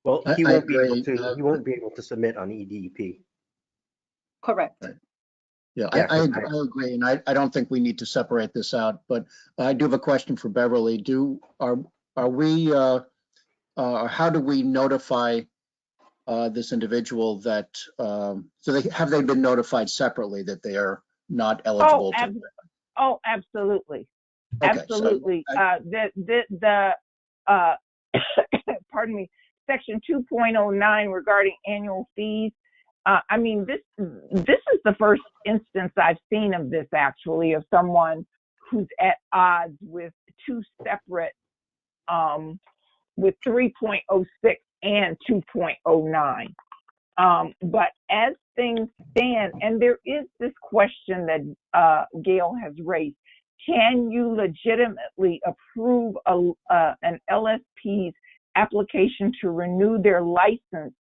Well, I he won't be able agree. to, he won't be able to submit on EDP. Correct. Yeah, Yeah, I agree, and I don't think we need to separate this out, but I do have a question for Beverly. Are we, how do we notify this individual that, so have they been notified separately that they are not eligible to? Absolutely. Okay, so Absolutely. Pardon me, section 2.09 regarding annual fees. I mean, this is the first instance I've seen of this, actually, of someone who's at odds with two separate, with 3.06 and 2.09. But as things stand, and there is this question that Gail has raised, can you legitimately approve an LSP's application to renew their license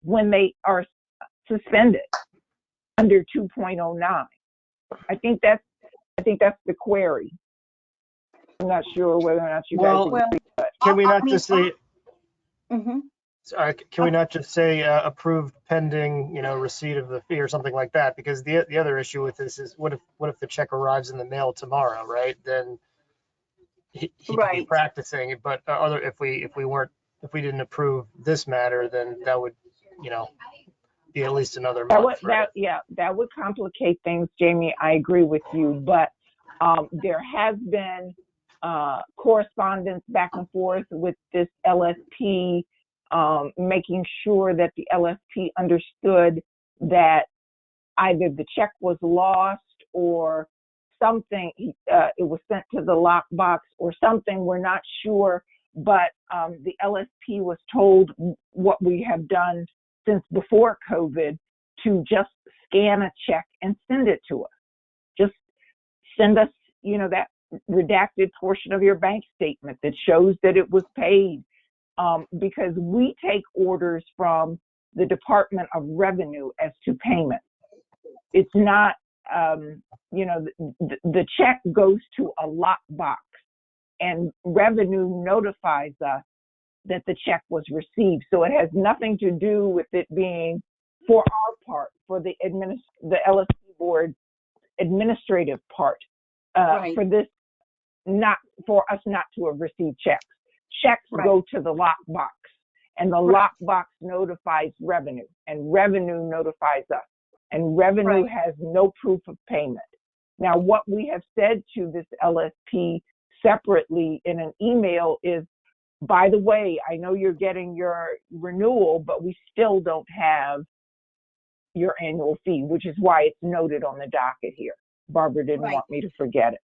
when they are suspended under 2.09? I think that's the query. I'm not sure whether or not you guys agree, but Can we not just say, Mm-hmm. can we not just say approved pending, receipt of the fee or something like that? Because the other issue with this is what if the check arrives in the mail tomorrow, right? Then he could be Right. practicing, but if we didn't approve this matter, then that would, be at least another month, right? that would complicate things, Jamie. I agree with you, but there has been correspondence back and forth with this LSP, making sure that the LSP understood that either the check was lost or something, it was sent to the lockbox or something, we're not sure, but the LSP was told what we have done since before COVID, to just scan a check and send it to us. Just send us, that redacted portion of your bank statement that shows that it was paid, because we take orders from the Department of Revenue as to payment. It's not, the check goes to a lockbox, and Revenue notifies us that the check was received. So it has nothing to do with it being, for our part, for the LSP board administrative part, Right. for this, not for us not to have received checks. Checks Right. go to the lockbox, and the Right. lockbox notifies Revenue, and Revenue notifies us, and Revenue Right. has no proof of payment. Now, what we have said to this LSP separately in an email is, by the way, I know you're getting your renewal, but we still don't have your annual fee, which is why it's noted on the docket here. Barbara didn't Right. want me to forget it.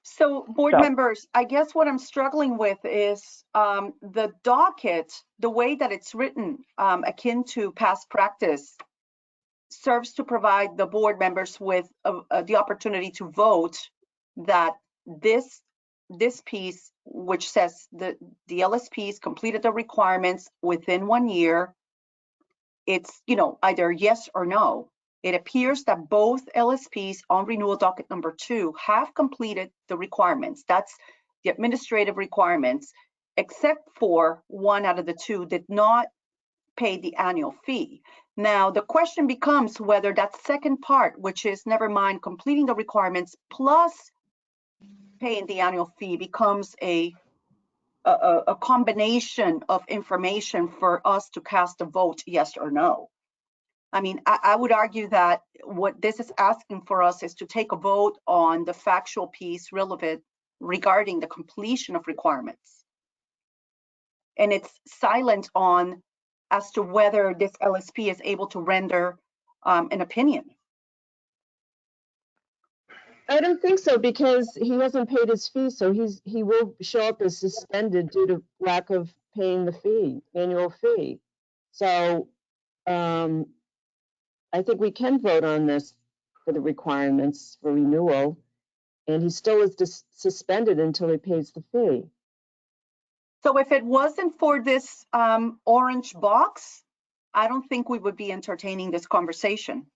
So board So- members, I guess what I'm struggling with is the docket, the way that it's written, akin to past practice, serves to provide the board members with the opportunity to vote that this piece, which says the LSPs completed the requirements within 1 year, it's, you know, either yes or no. It appears that both LSPs on renewal docket number 2 have completed the requirements. That's the administrative requirements, except for one out of the 2 did not pay the annual fee. Now, the question becomes whether that second part, which is never mind completing the requirements plus paying the annual fee, becomes a combination of information for us to cast a vote yes or no. I mean, I would argue that what this is asking for us is to take a vote on the factual piece relevant regarding the completion of requirements. And it's silent on as to whether this LSP is able to render an opinion. I don't think so, because he hasn't paid his fee, so he will show up as suspended due to lack of paying the fee, annual fee. So I think we can vote on this for the requirements for renewal, and he still is suspended until he pays the fee. So if it wasn't for this orange box, I don't think we would be entertaining this conversation.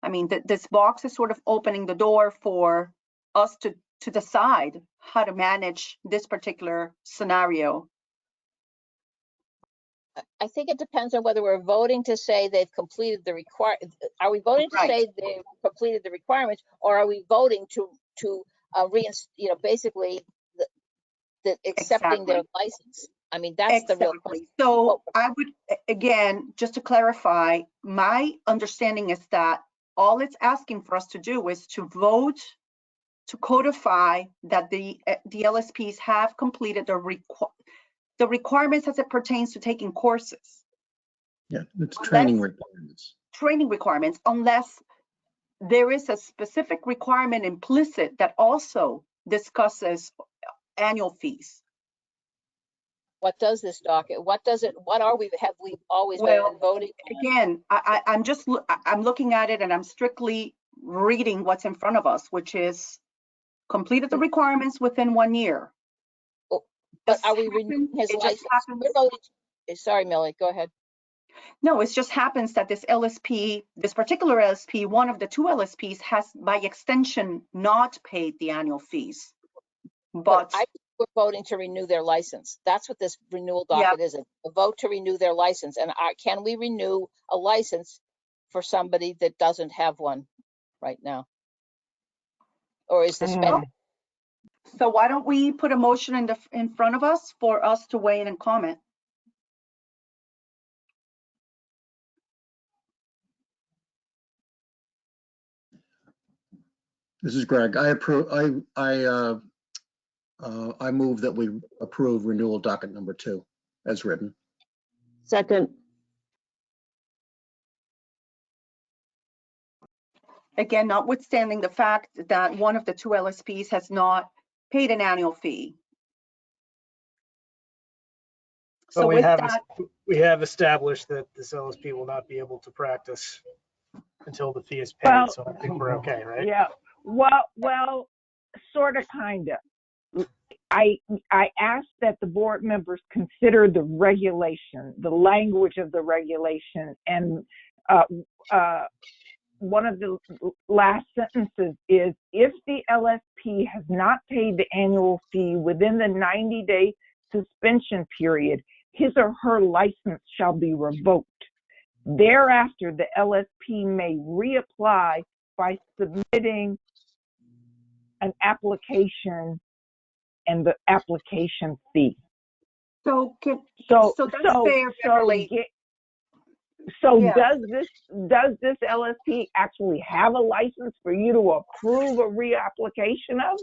I mean, this box is sort of opening the door for us to decide how to manage this particular scenario. I think it depends on whether we're voting to say they've completed the are we voting to Right. say they've completed the requirements, or are we voting to basically accepting their Exactly. license? I mean, that's the real question. So I would, again, just to clarify, my understanding is that all it's asking for us to do is to vote to codify that the LSPs have completed the requirements as it pertains to taking courses. Yeah, it's training requirements. Training requirements, unless there is a specific requirement implicit that also discusses annual fees. What does this docket? What does it? What have we always been voting on? Again, I'm looking at it and I'm strictly reading what's in front of us, which is completed the requirements within 1 year. But are we renewing his license? Sorry, Millie, go ahead. No, it just happens that this LSP, this particular LSP, one of the 2 LSPs has by extension not paid the annual fees. But I think we're voting to renew their license. That's what this renewal docket is, a vote to renew their license. And can we renew a license for somebody that doesn't have one right now? Or is the spend? So why don't we put a motion in front of us for us to weigh in and comment? This is Greg. I move that we approve renewal docket number 2 as written. Second. Again, notwithstanding the fact that one of the 2 LSPs has not paid an annual fee. So with that, we have established that this LSP will not be able to practice until the fee is paid. Well, So I think we're okay, right? Yeah. Well, sort of, kind of. I asked that the board members consider the regulation, the language of the regulation, and one of the last sentences is, if the LSP has not paid the annual fee within the 90-day suspension period, his or her license shall be revoked. Thereafter, the LSP may reapply by submitting an application and the application fee. so that's fair, Beverly. Does this LSP actually have a license for you to approve a reapplication of?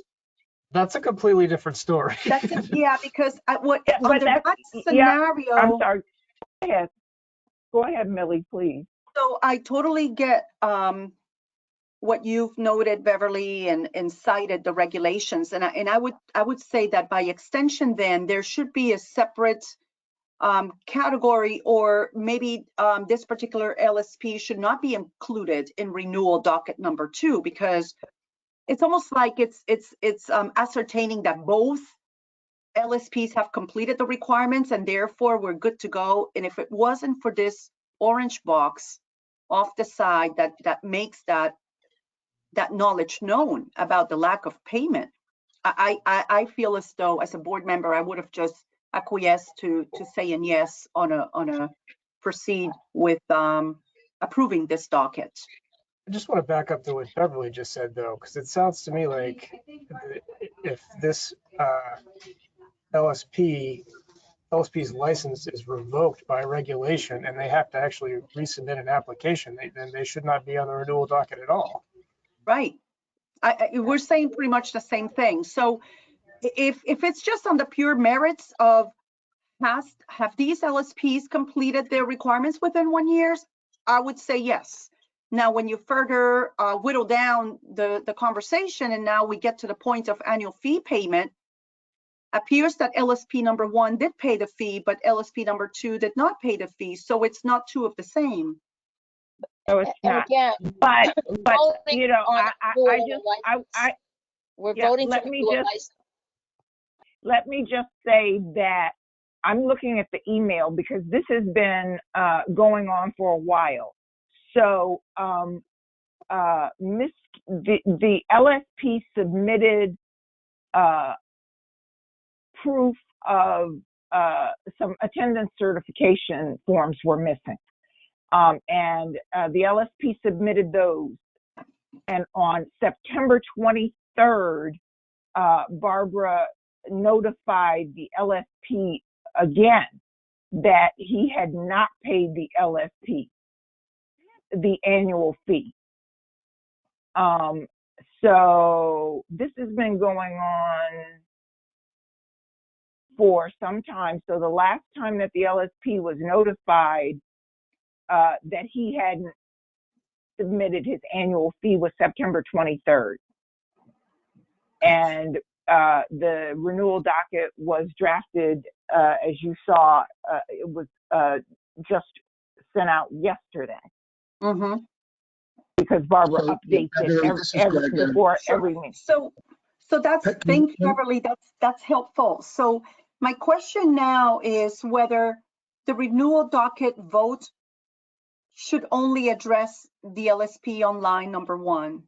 That's a completely different story. Yeah, because But under that's, that yeah, scenario. I'm sorry. Go ahead, Millie, please. So I totally get what you've noted, Beverly, and cited the regulations. And I would say that by extension, then there should be a separate category, or maybe this particular LSP should not be included in renewal docket number 2, because it's almost like it's ascertaining that both LSPs have completed the requirements and therefore we're good to go. And if it wasn't for this orange box off the side that makes that knowledge known about the lack of payment, I feel as though as a board member I would have just acquiesced to saying yes on a proceed with approving this docket. I just want to back up to what Beverly just said, though, because it sounds to me like if this LSP's license is revoked by regulation and they have to actually resubmit an application, then they should not be on the renewal docket at all. Right. We're saying pretty much the same thing. So if it's just on the pure merits of have these LSPs completed their requirements within 1 year, I would say yes. Now, when you further whittle down the conversation, and now we get to the point of annual fee payment, appears that LSP number 1 did pay the fee, but LSP number 2 did not pay the fee. So it's not two of the same. No, it's And not. again, But voting you know, on I renewal just, license. We're yeah, voting to let me renew a just license. let me just say that I'm looking at the email because this has been going on for a while. So the LSP submitted proof of some attendance certification forms were missing. And the LSP submitted those. And on September 23rd, Barbara notified the LSP again that he had not paid the LSP, the annual fee. So this has been going on for some time. So the last time that the LSP was notified that he hadn't submitted his annual fee was September 23rd. And the renewal docket was drafted, as you saw, it was just sent out yesterday. Mm-hmm. Because Barbara So, updates Beverly, it this is Greg. before every meeting. So that's, thank you, Beverly, that's helpful. So my question now is whether the renewal docket vote should only address the LSP online number 1.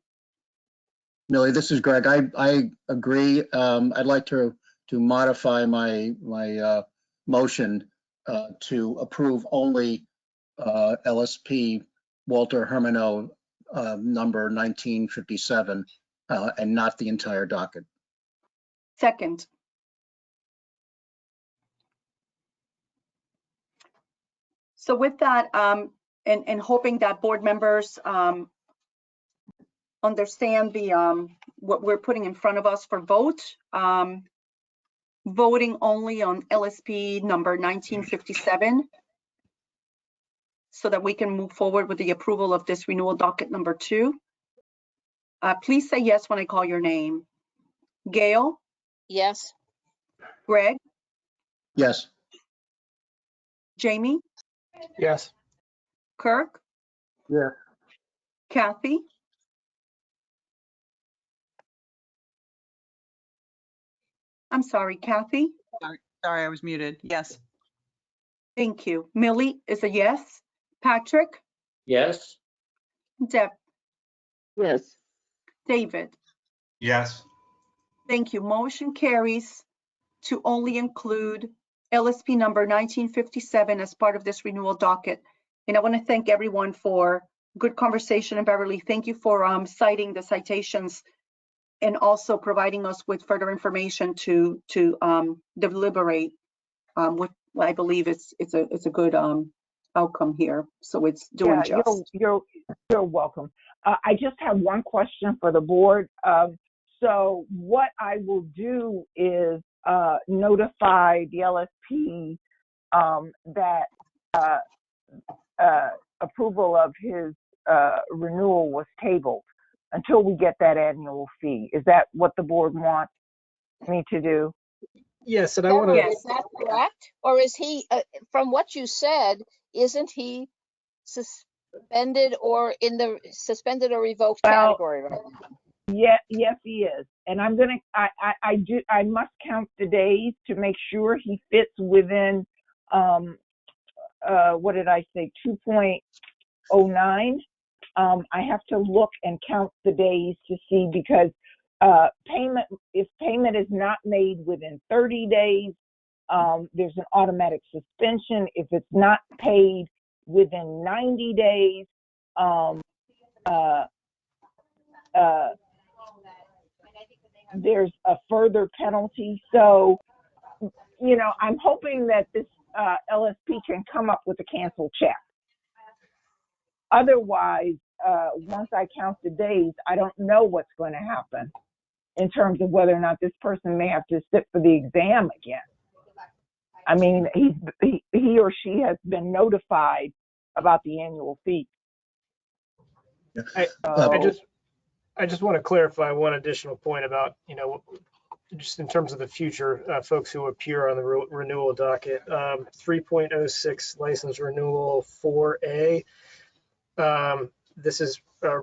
Millie, this is Greg. I agree. I'd like to modify my motion to approve only LSP Walter Hermano number 1957 and not the entire docket. Second. So with that, and hoping that board members understand the what we're putting in front of us for vote, voting only on LSP number 1957 so that we can move forward with the approval of this renewal docket number 2. Please say yes when I call your name. Gail? Yes. Greg? Yes. Jamie? Yes. Kirk? Yeah. Kathy? I'm sorry, Kathy? Sorry, I was muted. Yes. Thank you. Millie is a yes. Patrick? Yes. Deb? Yes. David? Yes. Thank you. Motion carries to only include LSP number 1957 as part of this renewal docket. And I want to thank everyone for good conversation. And Beverly, thank you for citing the citations and also providing us with further information to deliberate. What I believe it's a good outcome here. So it's doing just. You're welcome. I just have one question for the board. So what I will do is notify the LSP that approval of his renewal was tabled until we get that annual fee. Is that what the board wants me to do? Yes, and I want to. Is that correct? Or is he, from what you said, isn't he suspended or in the suspended or revoked category right now? Yeah, yes, he is. And I'm gonna, I must count the days to make sure he fits within, what did I say, 2.09. I have to look and count the days to see, because if payment is not made within 30 days, there's an automatic suspension. If it's not paid within 90 days, there's a further penalty. So, you know, I'm hoping that this LSP can come up with a canceled check. Otherwise, once I count the days, I don't know what's going to happen in terms of whether or not this person may have to sit for the exam again. I mean, he or she has been notified about the annual fee. I just want to clarify one additional point about, you know, just in terms of the future folks who appear on the renewal docket. 3.06 license renewal 4A. This is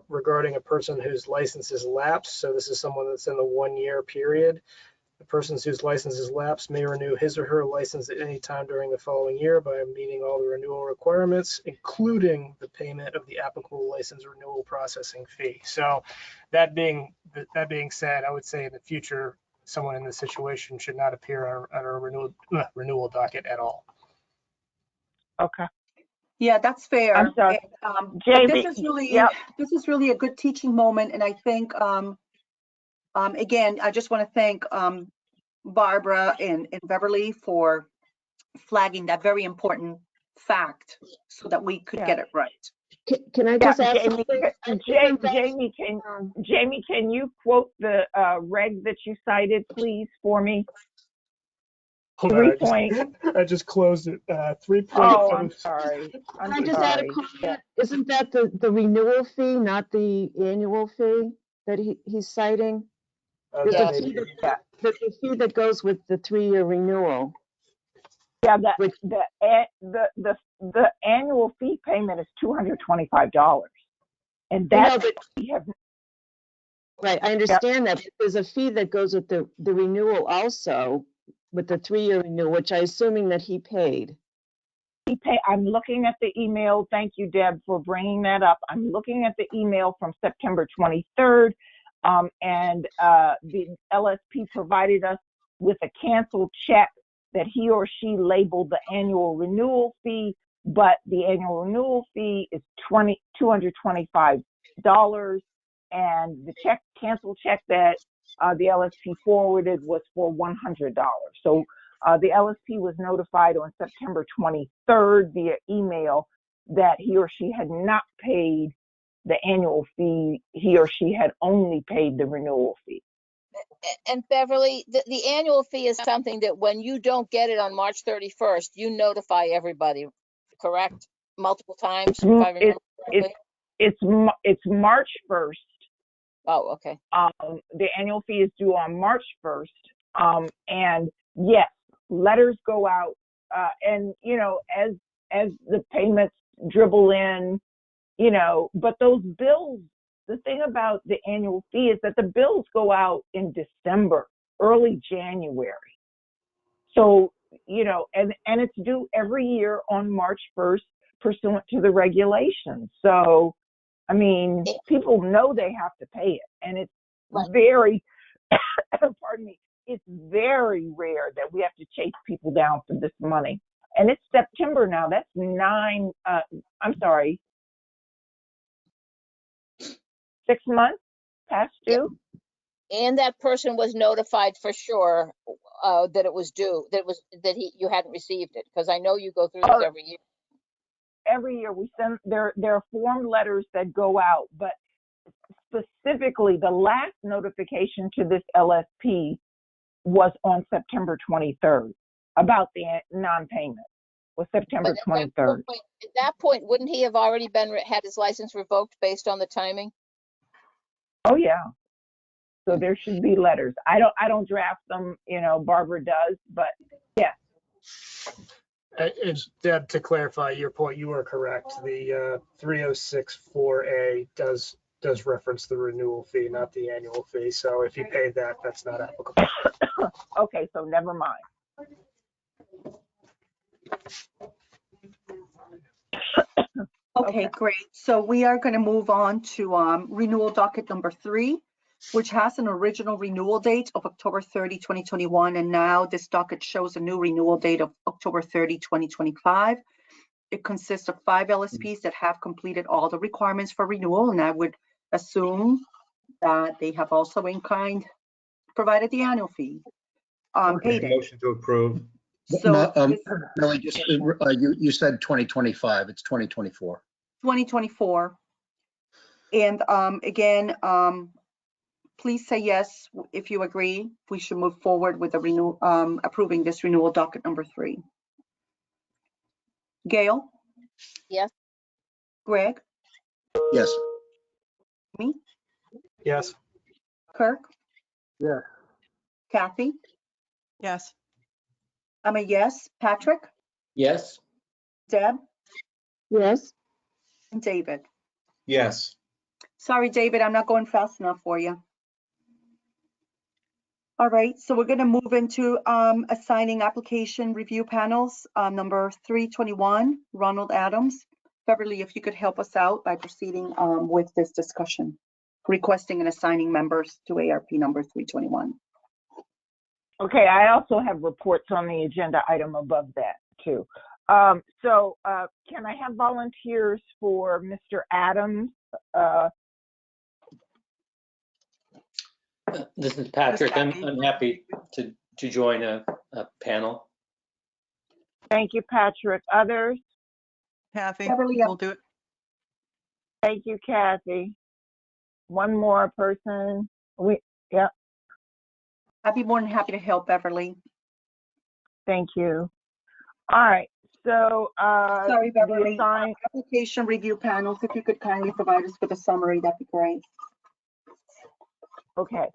regarding a person whose license is lapsed. So this is someone that's in the 1-year period. The person whose license is lapsed may renew his or her license at any time during the following year by meeting all the renewal requirements, including the payment of the applicable license renewal processing fee. So that being said, I would say in the future, someone in this situation should not appear on our renewal docket at all. Okay. Yeah, that's fair. I'm sorry. But this is really a good teaching moment, and I think again, I just want to thank Barbara and Beverly for flagging that very important fact so that we could get it right. Can I just ask Jamie, something? Jamie, can you quote the reg that you cited, please, for me? Hold on, I just closed it. 3.0. Oh, I'm sorry. Can I just add a comment? Isn't that the renewal fee, not the annual fee that he's citing? There's a fee that goes with the 3-year renewal. Yeah, the annual fee payment is $225, and that's right. I understand that, but there's a fee that goes with the renewal also, with the 3-year renewal, which I'm assuming that he paid. I'm looking at the email. Thank you, Deb, for bringing that up. I'm looking at the email from September 23rd, and the LSP provided us with a canceled check that he or she labeled the annual renewal fee, but the annual renewal fee is $225, and the canceled check that the LSP forwarded was for $100. So the LSP was notified on September 23rd via email that he or she had not paid the annual fee. He or she had only paid the renewal fee. And Beverly, the annual fee is something that when you don't get it on March 31st, you notify everybody, correct? Multiple times, if I remember correctly. It's March 1st. Oh, okay. The annual fee is due on March 1st. And yes, letters go out, and you know, as the payments dribble in, you know, but those bills, the thing about the annual fee is that the bills go out in December, early January. So, you know, and it's due every year on March 1st pursuant to the regulations. So, I mean, people know they have to pay it, and it's very, pardon me, it's very rare that we have to chase people down for this money. And it's September now. That's 6 months past due. And that person was notified for sure that it was due, you hadn't received it, because I know you go through this every year. Every year we send, there are form letters that go out, but specifically, the last notification to this LSP was on September 23rd about the non-payment, was September But 23rd. at that point, wouldn't he have already had his license revoked based on the timing? Oh, yeah. So there should be letters. I don't draft them, Barbara does, but yeah. And Deb, to clarify your point, you are correct. The 3064A does reference the renewal fee, not the annual fee. So if you pay that, that's not applicable. Okay, so never mind. Okay, great. So we are going to move on to renewal docket number 3, which has an original renewal date of October 30, 2021. And now this docket shows a new renewal date of October 30, 2025. It consists of 5 LSPs that have completed all the requirements for renewal. And I would assume that they have also in kind provided the annual fee. Paid it. Motion to approve. So Millie, just, you said 2025, it's 2024. 2024. And again, please say yes if you agree. We should move forward with the renewal, approving this renewal docket number 3. Gail? Yes. Greg? Yes. Me? Yes. Kirk? Yes. Kathy? Yes. I'm a yes. Patrick? Yes. Deb? Yes. And David? Yes. Sorry, David, I'm not going fast enough for you. All right, so we're going to move into assigning application review panels. Number 321, Ronald Adams. Beverly, if you could help us out by proceeding with this discussion, requesting and assigning members to ARP number 321. Okay, I also have reports on the agenda item above that too. So can I have volunteers for Mr. Adams? This is Patrick. I'm happy to join a panel. Thank you, Patrick. Others? Kathy, Beverly, we'll do it. Thank you, Kathy. One more person. Yeah, I'd be more than happy to help, Beverly. thank you. All right, so Sorry, Beverly. the Application review panels, if you could kindly provide us with a summary, that'd be great. okay,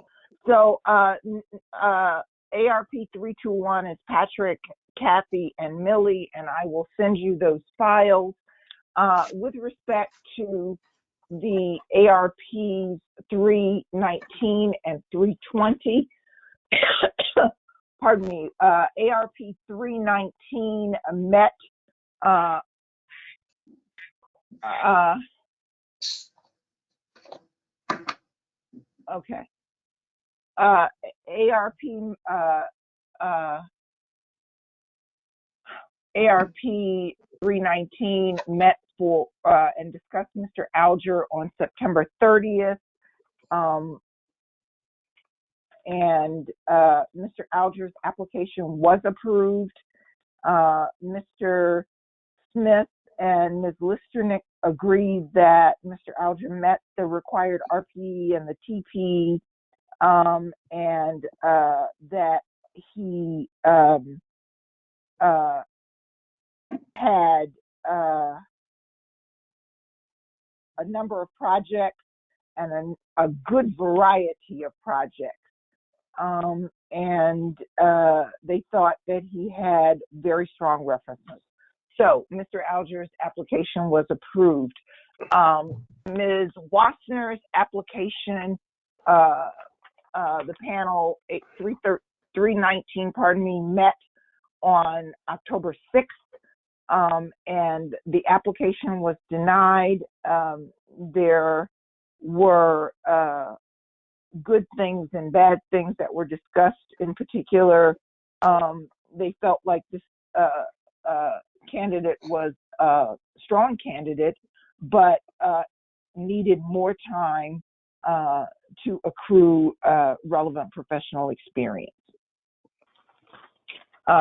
so ARP 321 is Patrick, Kathy, and Millie, and I will send you those files. With respect to the ARPs 319 and 320, pardon me, ARP 319 met okay. ARP 319 met for and discussed Mr. Alger on September 30th. And Mr. Alger's application was approved. Mr. Smith and Ms. Listernick agreed that Mr. Alger met the required RPE and the TP, and that he had a number of projects and a good variety of projects. And they thought that he had very strong references. So Mr. Alger's application was approved. Ms. Wassner's application, the panel 319, met on October 6th, and the application was denied. There were good things and bad things that were discussed. In particular, they felt like this candidate was a strong candidate, but needed more time to accrue relevant professional experience.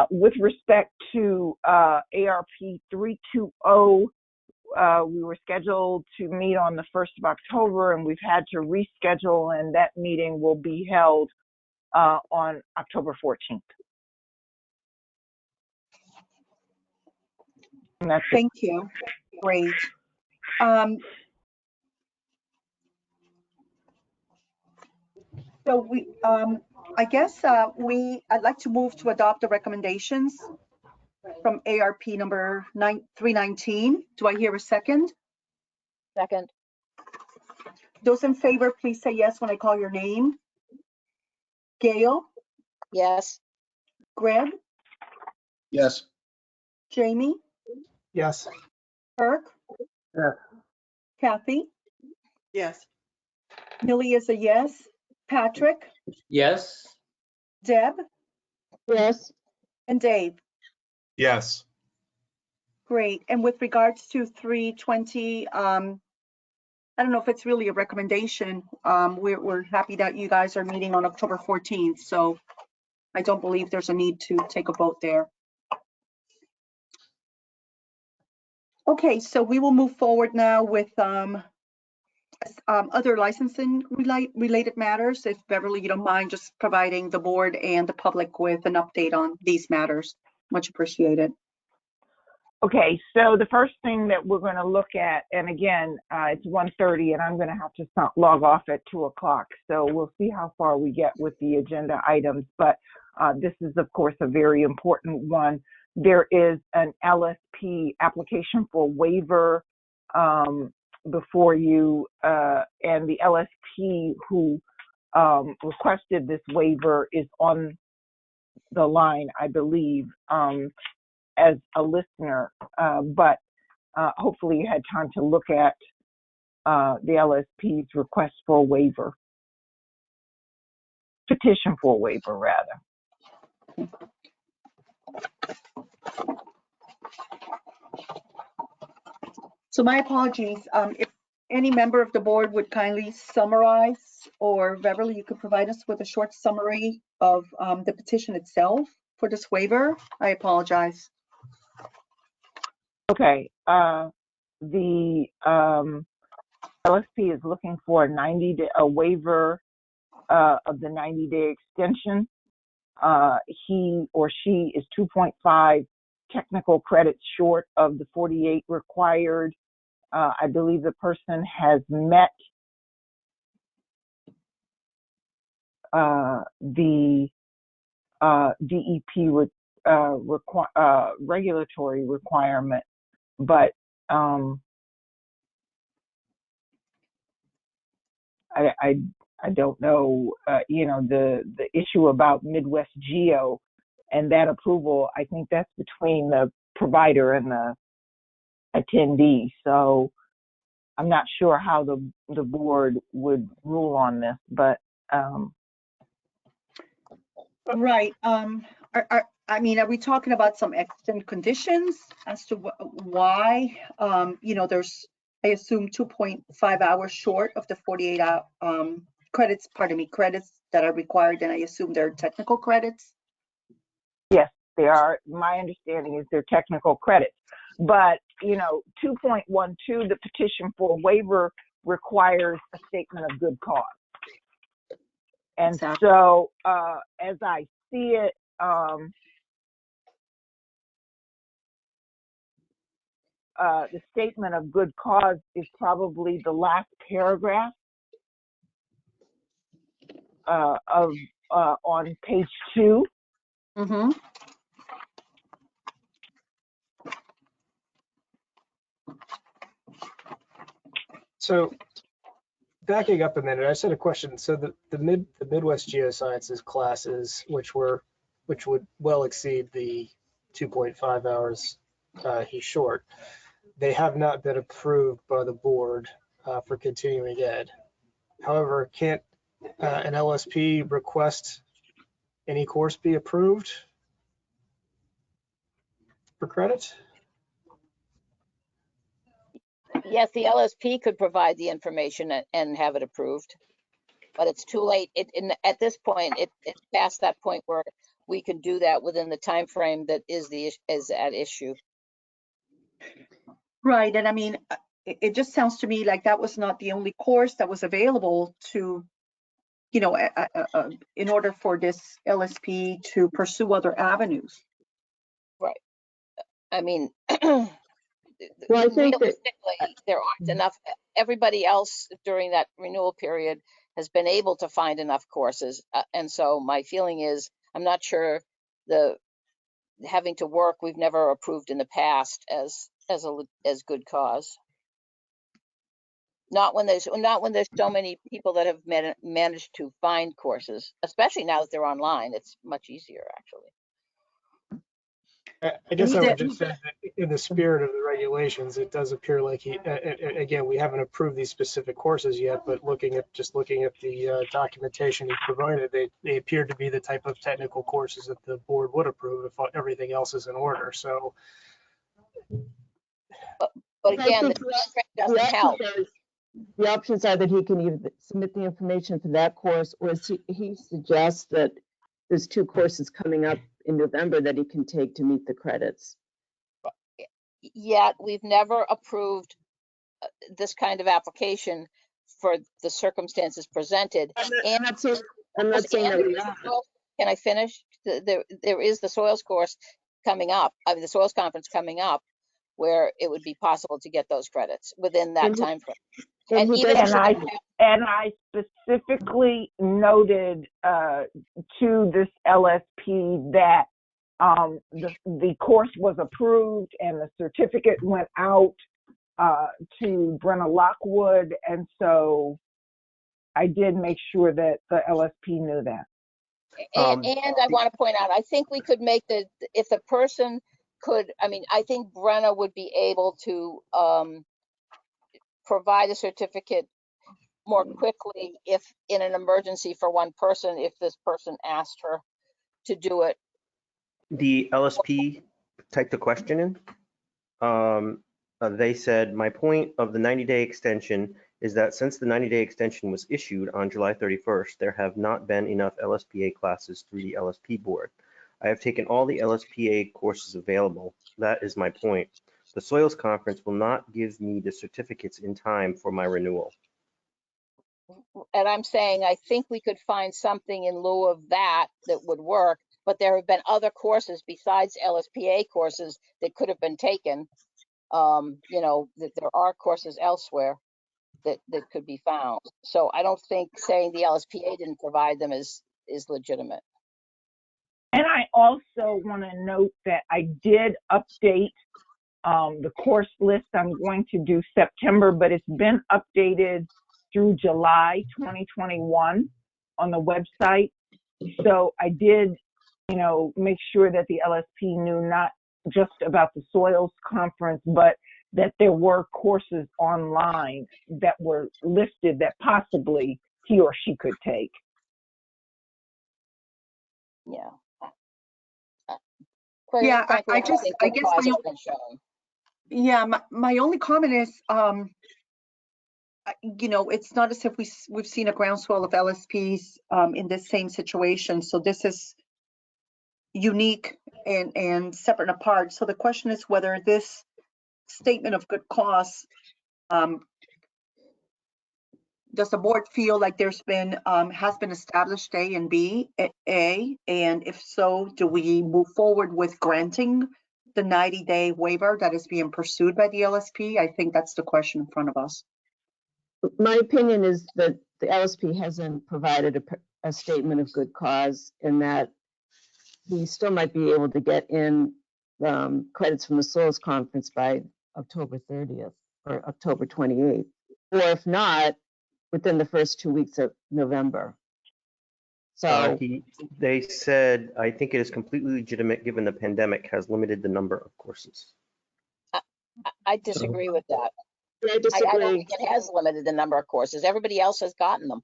With respect to ARP 320, we were scheduled to meet on the 1st of October, and we've had to reschedule, and that meeting will be held on October 14th. And that's it. Thank you. Great. So I guess I'd like to move to adopt the recommendations from ARP number 319. Do I hear a second? Second, Those in favor, please say yes when I call your name. Gail, yes. Greg, Yes. Jamie, Yes. Kirk, Yes. Kathy, Yes. Millie is a yes. Patrick, Yes. Deb, Yes. and Dave. Yes. Great. And with regards to 320, I don't know if it's really a recommendation. We're happy that you guys are meeting on October 14th, so I don't believe there's a need to take a vote there. Okay, so we will move forward now with other licensing related matters. If Beverly, you don't mind just providing the board and the public with an update on these matters. Much appreciated. Okay, so the first thing that we're going to look at, and again, it's 1:30, and I'm going to have to log off at 2 o'clock. So we'll see how far we get with the agenda items. But this is, of course, a very important one. There is an LSP application for waiver before you, and the LSP who requested this waiver is on the line, I believe, as a listener, but hopefully you had time to look at the LSP's request for a waiver, petition for a waiver, rather. So my apologies. If any member of the board would kindly summarize, or Beverly, you could provide us with a short summary of the petition itself for this waiver. I apologize. Okay, the LSP is looking for a waiver of the 90-day extension. He or she is 2.5 technical credits short of the 48 required. I believe the person has met the DEP regulatory requirement, but I don't know, the issue about Midwest Geo and that approval. I think that's between the provider and the attendee. So I'm not sure how the board would rule on this, but Right. I mean, are we talking about some extant conditions as to why? There's, I assume, 2.5 hours short of the 48 credits that are required, and I assume they're technical credits. yes, they are. My understanding is they're technical credits. But, 2.12, the petition for waiver requires a statement of good cause. And Exactly. so, as I see it, the statement of good cause is probably the last paragraph on page 2. Mm-hmm. So backing up a minute, I just had a question. So the Midwest Geosciences classes, which would well exceed the 2.5 hours he's short, they have not been approved by the board for continuing ed. However, can't an LSP request any course be approved for credit? Yes, the LSP could provide the information and have it approved, but it's too late. At this point, it's past that point where we can do that within the time frame that is at issue. Right, and I mean, it just sounds to me like that was not the only course that was available to, you know, in order for this LSP to pursue other avenues. Right. I mean, Well, I think that, realistically, there aren't enough, everybody else during that renewal period has been able to find enough courses. And so my feeling is, I'm not sure the having to work, we've never approved in the past as good cause. Not when there's so many people that have managed to find courses, especially now that they're online. It's much easier, actually. I guess I would just say that in the spirit of the regulations, it does appear like he, again, we haven't approved these specific courses yet, but looking at the documentation he provided, they appear to be the type of technical courses that the board would approve if everything else is in order. So, but again, the contract doesn't help. the options are that he can either submit the information for that course, or he suggests that there's 2 courses coming up in November that he can take to meet the credits. Yet we've never approved this kind of application for the circumstances presented. I'm not saying that we are. Can I finish? There is the soils course coming up, I mean, the soils conference coming up, where it would be possible to get those credits within that time frame. And I specifically noted to this LSP that the course was approved and the certificate went out to Brenna Lockwood, and so I did make sure that the LSP knew that. And I want to point out, I think we could make if the person could, I mean, I think Brenna would be able to provide a certificate more quickly if in an emergency for one person, if this person asked her to do it. The LSP typed a question in. They said, my point of the 90-day extension is that since the 90-day extension was issued on July 31st, there have not been enough LSPA classes through the LSP board. I have taken all the LSPA courses available. That is my point. The Soils Conference will not give me the certificates in time for my renewal. And I'm saying, I think we could find something in lieu of that would work, but there have been other courses besides LSPA courses that could have been taken. You know, that there are courses elsewhere that could be found. So I don't think saying the LSPA didn't provide them is legitimate. And I also want to note that I did update the course list. I'm going to do September, but it's been updated through July 2021 on the website. So I did, you know, make sure that the LSP knew not just about the Soils Conference, but that there were courses online that were listed that possibly he or she could take. Yeah. Yeah, frankly, I guess my only comment is, you know, it's not as if we've seen a groundswell of LSPs in this same situation. So this is unique and separate and apart. So the question is whether this statement of good cause, does the board feel like there's been has been established A and B, A, and if so, do we move forward with granting the 90-day waiver that is being pursued by the LSP? I think that's the question in front of us. My opinion is that the LSP hasn't provided a statement of good cause, and that he still might be able to get in credits from the Soils Conference by October 30th or October 28th, or if not, within the first 2 weeks of November. So they said, I think it is completely legitimate given the pandemic has limited the number of courses. I disagree with that. I disagree. I don't think it has limited the number of courses. Everybody else has gotten them.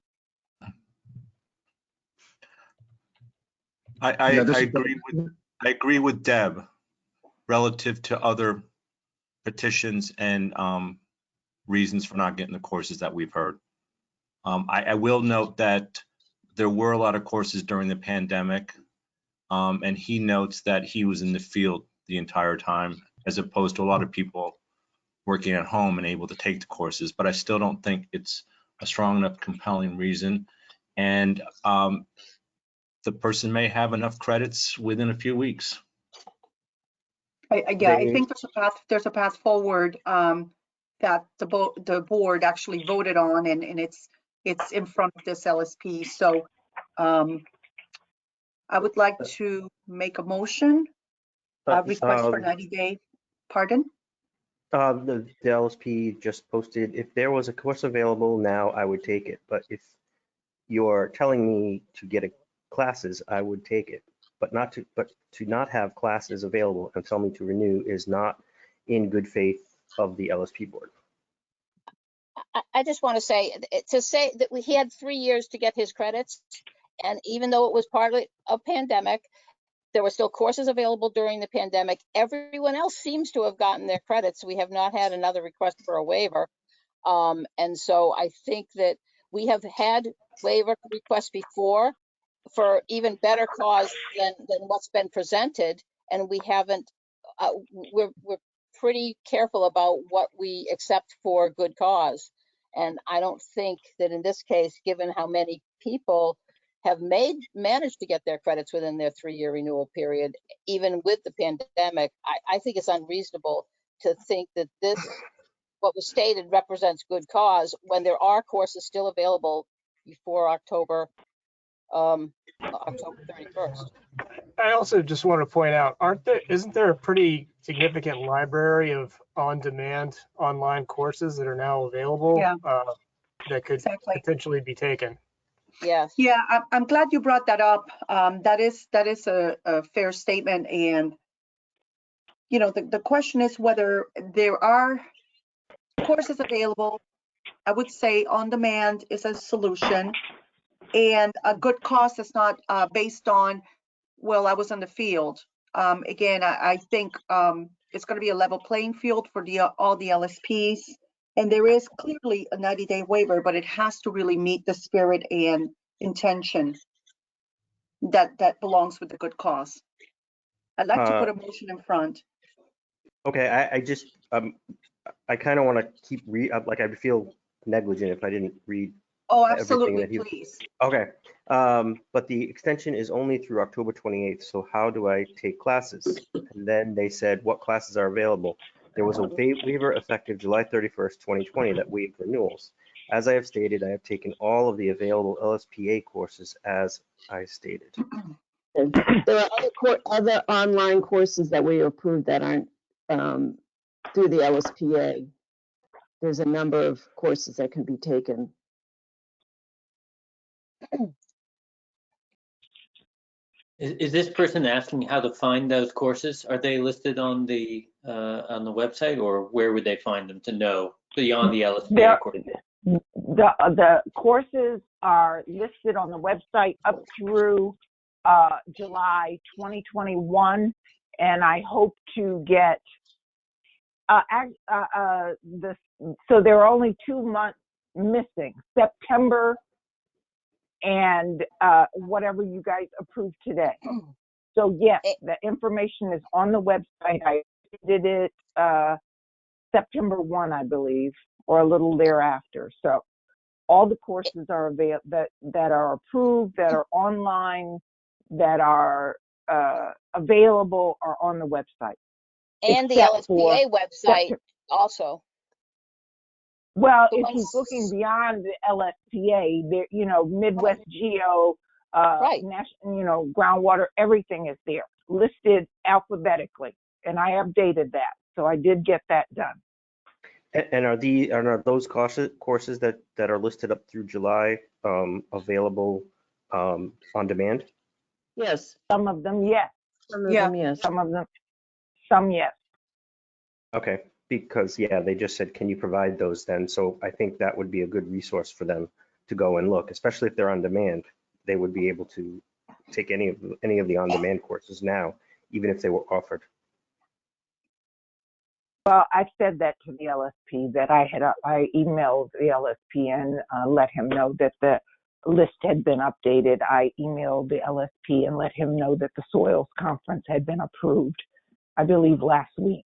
I agree with Deb relative to other petitions and reasons for not getting the courses that we've heard. I will note that there were a lot of courses during the pandemic, and he notes that he was in the field the entire time, as opposed to a lot of people working at home and able to take the courses, but I still don't think it's a strong enough compelling reason. And the person may have enough credits within a few weeks. Yeah, I think there's a path forward that the board actually voted on, and it's in front of this LSP. So I would like to make a motion, request for 90-day, pardon? The LSP just posted, if there was a course available now, I would take it. But if you're telling me to get classes, I would take it. But to not have classes available and tell me to renew is not in good faith of the LSP board. I just want to say that he had 3 years to get his credits, and even though it was partly a pandemic, there were still courses available during the pandemic. Everyone else seems to have gotten their credits. We have not had another request for a waiver. And so I think that we have had waiver requests before for even better cause than what's been presented. And we haven't, we're pretty careful about what we accept for good cause. And I don't think that in this case, given how many people have managed to get their credits within their 3-year renewal period, even with the pandemic, I think it's unreasonable to think that this, what was stated, represents good cause when there are courses still available before October 31st. I also just want to point out, isn't there a pretty significant library of on-demand online courses that are now available? Yeah. That could potentially be taken? Yes. Yeah, I'm glad you brought that up. That is a fair statement. And, you know, the question is whether there are courses available. I would say on demand is a solution, and a good cost is not based on, well, I was on the field. Again, I think it's going to be a level playing field for all the LSPs. And there is clearly a 90-day waiver, but it has to really meet the spirit and intention that belongs with the good cause. I'd like to put a motion in front. Okay, I just, I kind of want to keep like I would feel negligent if I didn't read. Oh, absolutely, please. Okay, but the extension is only through October 28th, so how do I take classes? And then they said, what classes are available? There was a waiver effective July 31st, 2020 that waived renewals. As I have stated, I have taken all of the available LSPA courses as I stated. There are other online courses that we approved that aren't through the LSPA. There's a number of courses that can be taken. Is this person asking how to find those courses? Are they listed on the website, or where would they find them to know beyond the LSP courses? The courses are listed on the website up through July 2021, and I hope to get so there are only 2 months missing, September and whatever you guys approved today. So yes, the information is on the website. I did it September 1, I believe, or a little thereafter. So all the courses are available that are approved, that are online, that are available are on the website. And the LSPA website also. Well, if he's looking beyond the LSPA, there, you know, Midwest Geo, national, groundwater, everything is there, listed alphabetically, and I updated that, so I did get that done. And are those courses that are listed up through July available on demand? Yes. Some of them, yes. Some of them, yes. Some of them, some, yes. Okay, because yeah, they just said, can you provide those then? So I think that would be a good resource for them to go and look, especially if they're on demand. They would be able to take any of the on-demand courses now, even if they were offered. Well, I said that to the LSP, that I emailed the LSP and let him know that the list had been updated. I emailed the LSP and let him know that the soils conference had been approved, I believe last week.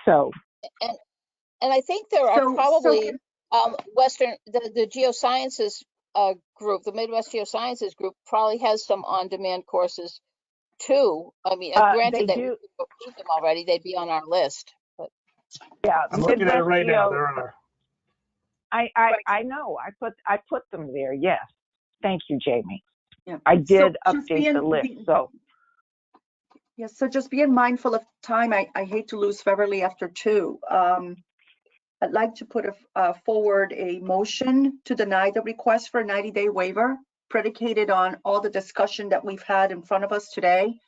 So, And I think there are So probably can- the geosciences group, the Midwest Geosciences group probably has some on-demand courses too. I mean, they granted that we do, approved them already, they'd be on our list. But yeah, I'm looking at it Midwest right now. Geo, There are. I know, I put them there, yes. Thank you, Jamie. yeah. I So did just update the list, so. Yes, so just being mindful of time, I hate to lose Beverly after 2. I'd like to put forward a motion to deny the request for a 90-day waiver predicated on all the discussion that we've had in front of us today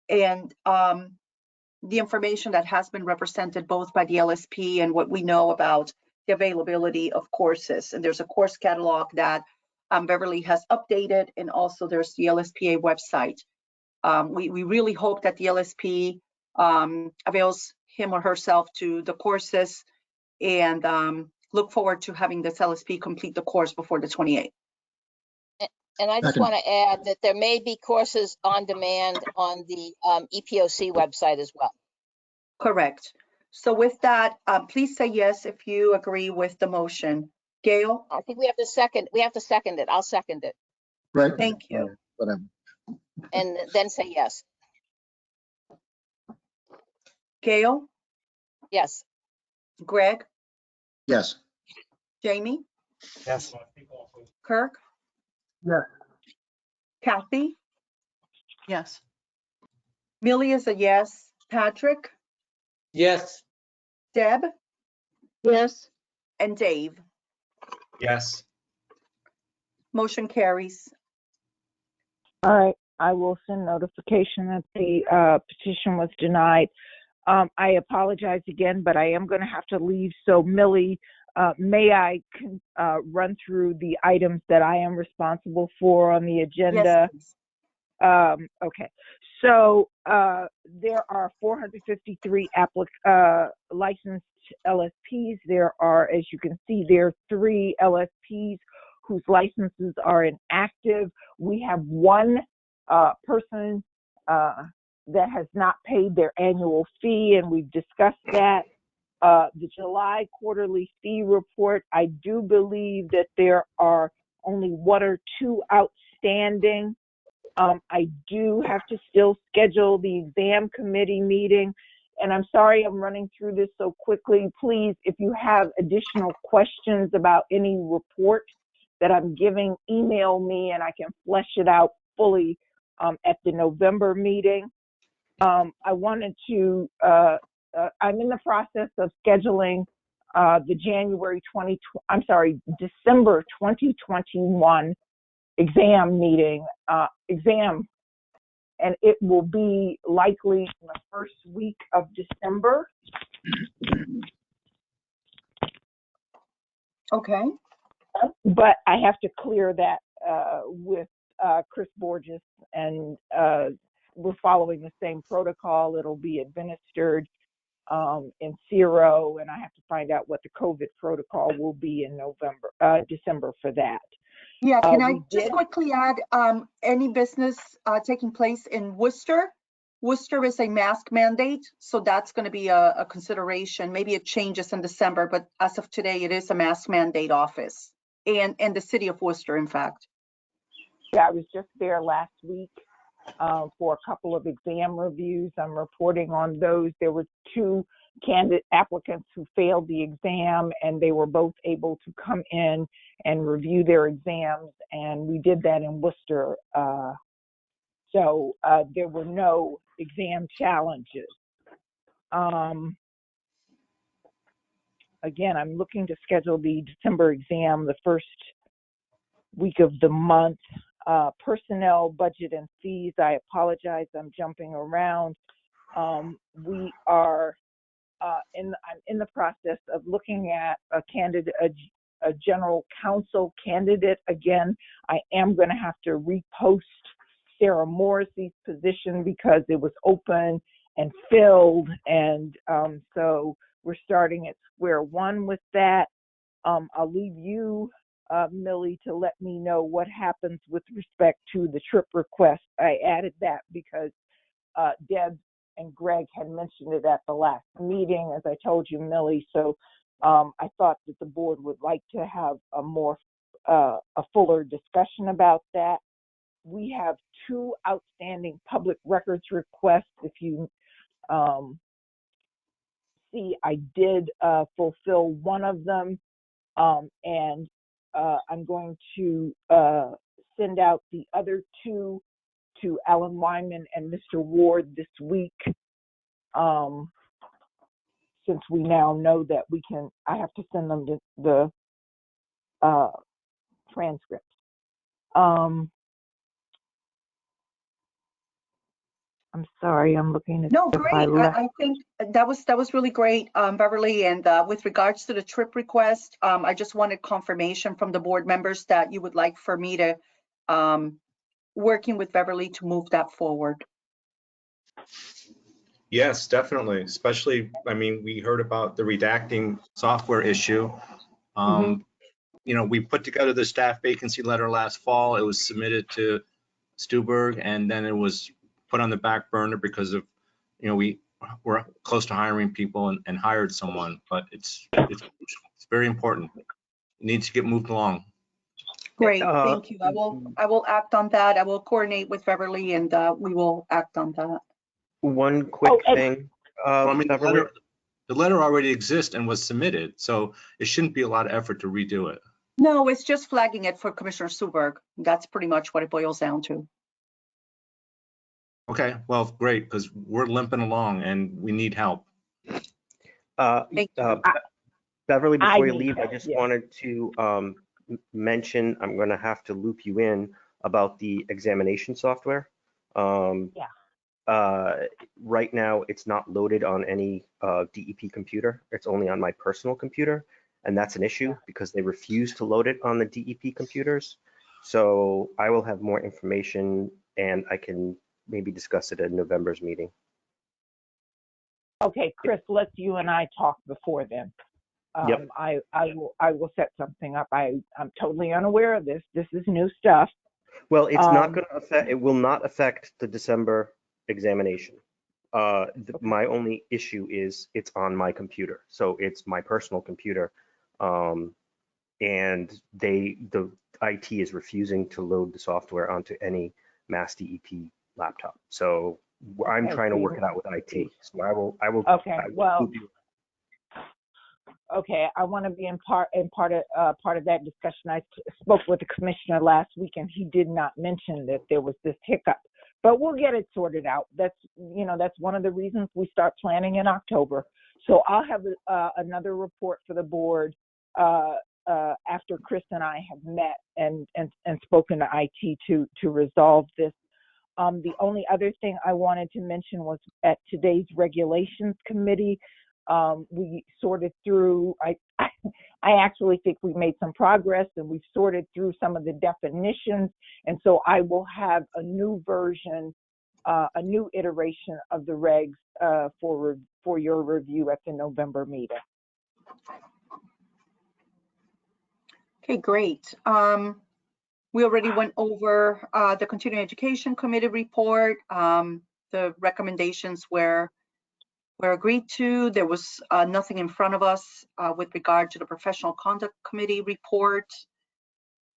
and the information that has been represented both by the LSP and what we know about the availability of courses. And there's a course catalog that Beverly has updated, and also there's the LSPA website. We really hope that the LSP avails him or herself to the courses and look forward to having this LSP complete the course before the 28th. And I just Second. want to add that there may be courses on demand on the EPOC website as well. Correct. So with that, please say yes if you agree with the motion. Gail? I think we have to second it. I'll second it Right. Thank you. Whatever. and then say yes. Gail? Yes. Greg? Yes. Jamie? Yes. Kirk? Yes. Kathy? Yes. Millie is a yes. Patrick? Yes. Deb? Yes, And Dave? Yes. Motion carries. All right, I will send notification that the petition was denied. I apologize again, but I am going to have to leave. So Millie, may I run through the items that I am responsible for on the agenda? Yes, please. Okay, so there are 453 licensed LSPs. There are, as you can see, there are 3 LSPs whose licenses are inactive. We have one person that has not paid their annual fee, and we've discussed that. The July quarterly fee report, I do believe that there are only 1 or 2 outstanding. I do have to still schedule the exam committee meeting, and I'm sorry I'm running through this so quickly. Please, if you have additional questions about any report that I'm giving, email me and I can flesh it out fully at the November meeting. I wanted to, I'm in the process of scheduling the December 2021 exam meeting, and it will be likely in the first week of December. Okay. But I have to clear that with Chris Borges, and we're following the same protocol. It'll be administered in Zero, and I have to find out what the COVID protocol will be in December for that. Yeah, can I we just did- quickly add, any business taking place in Worcester? Worcester is a mask mandate, so that's going to be a consideration. Maybe it changes in December, but as of today, it is a mask mandate office. And the city of Worcester, in fact. Yeah, I was just there last week for a couple of exam reviews. I'm reporting on those. There were 2 candidate applicants who failed the exam, and they were both able to come in and review their exams, and we did that in Worcester. So there were no exam challenges. Again, I'm looking to schedule the December exam the first week of the month. Personnel, budget, and fees. I apologize, I'm jumping around. We are I'm in the process of looking at a candidate, a general counsel candidate. Again, I am going to have to repost Sarah Morrissey's position because it was open and filled, and so we're starting at square one with that. I'll leave you, Millie, to let me know what happens with respect to the trip request. I added that because Deb and Greg had mentioned it at the last meeting, as I told you, Millie. So I thought that the board would like to have a more, a fuller discussion about that. We have 2 outstanding public records requests. If you see, I did fulfill one of them, and I'm going to send out the other 2 to Alan Wyman and Mr. Ward this week, since we now know that I have to send them the transcripts. I'm sorry, I'm looking at No, if I great. left. I think that was really great, Beverly. And with regards to the trip request, I just wanted confirmation from the board members that you would like for me to working with Beverly to move that forward. Yes, definitely. Especially, I mean, we heard about the redacting software issue. You know, we put together the staff vacancy letter last fall. It was submitted to Stuberg, and then it was put on the back burner because of, you know, we're close to hiring people and hired someone, but it's very important. It needs to get moved along. Great, thank you. I will act on that. I will coordinate with Beverly and we will act on that. One quick thing, Well, I mean, Beverly. the letter already exists and was submitted, so it shouldn't be a lot of effort to redo it. No, it's just flagging it for Commissioner Stuberg. That's pretty much what it boils down to. Okay, well, great, because we're limping along and we need help. Beverly, before you need leave, I help, just yes. wanted to mention, I'm going to have to loop you in about the examination software. Right now, it's not loaded on any DEP computer. It's only on my personal computer. And that's an issue because they refuse to load it on the DEP computers. So I will have more information and I can maybe discuss it at November's meeting. Okay, Chris, let's you and I talk before then. Yep. I will set something up. I'm totally unaware of this. This is new stuff. Well, it's not going to affect, it will not affect the December examination. My only issue is it's on my computer. So it's my personal computer. And the IT is refusing to load the software onto any Mass DEP laptop. So I'm trying to work it out with IT. So I will. Okay. Well. Okay. I want to be part of that discussion. I spoke with the commissioner last week, and he did not mention that there was this hiccup. But we'll get it sorted out. That's one of the reasons we start planning in October. So I'll have another report for the board after Chris and I have met and spoken to IT to resolve this. The only other thing I wanted to mention was at today's regulations committee, we sorted through, I actually think we made some progress and we've sorted through some of the definitions. And so I will have a new version, a new iteration of the regs for your review at the November meeting. Okay, great. We already went over the Continuing Education Committee report. The recommendations were agreed to. There was nothing in front of us with regard to the Professional Conduct Committee report.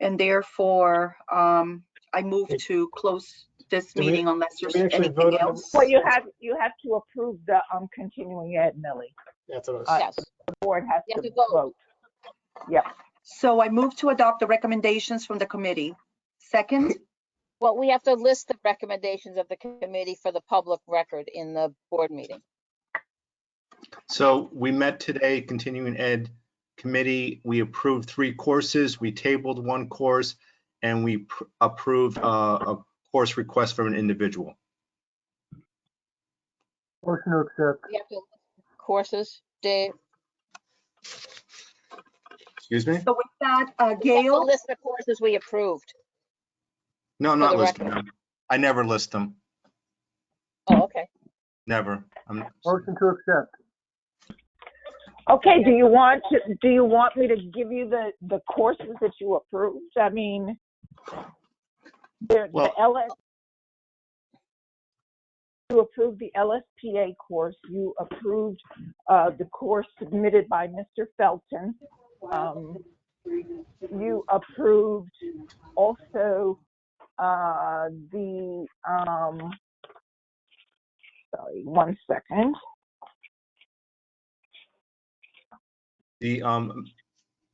And therefore, I move to close this meeting unless there's anything else. Well, you have to approve the continuing ed, Millie. That's what I was The board has to vote. Yeah. So I move to adopt the recommendations from the committee. Second? Well, we have to list the recommendations of the committee for the public record in the board meeting. So we met today, continuing ed committee. We approved 3 courses. We tabled 1 course, and we approved a course request from an individual. Motion to accept. We have to list courses, Dave. Excuse me? So with that, We have Gail? to list the courses we approved. No, I'm not listing them. I never list them. Oh, okay. Never. Motion to accept. Okay, do you want me to give you the courses that you approved? I mean, the LS You approved the LSPA course. You approved the course submitted by Mr. Felton. You approved also sorry, 1 second. The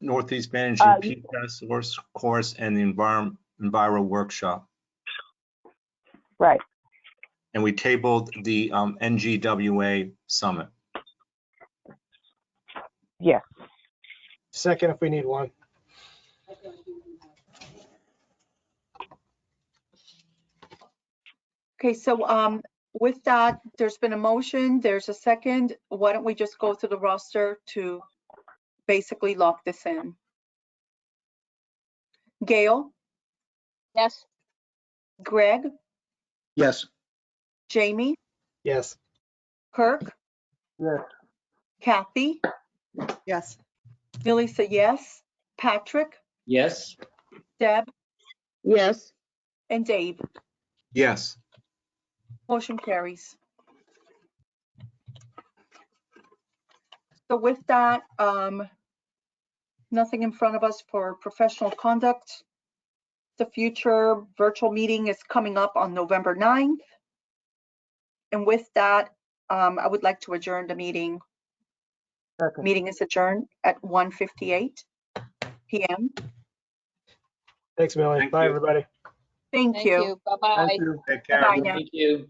Northeast Managing PFAS course and the Enviro workshop. Right. And we tabled the NGWA summit. Yes. Second if we need one. Okay, so with that, there's been a motion, there's a second. Why don't we just go through the roster to basically lock this in? Gail, Yes, Greg, Yes. Jamie, Yes. Kirk, Yes. Kathy, Yes. Melissa, yes, Patrick, Yes. Deb, Yes, and Dave. Yes. Motion carries. So with that, nothing in front of us for professional conduct. The future virtual meeting is coming up on November 9th. And with that, I would like to adjourn the meeting. Second. Meeting is adjourned at 1:58 p.m. Thanks, Millie. Thank Bye, you. everybody. Thank thank you. you. Bye-bye. Thank you. Take care. Bye now. Thank you.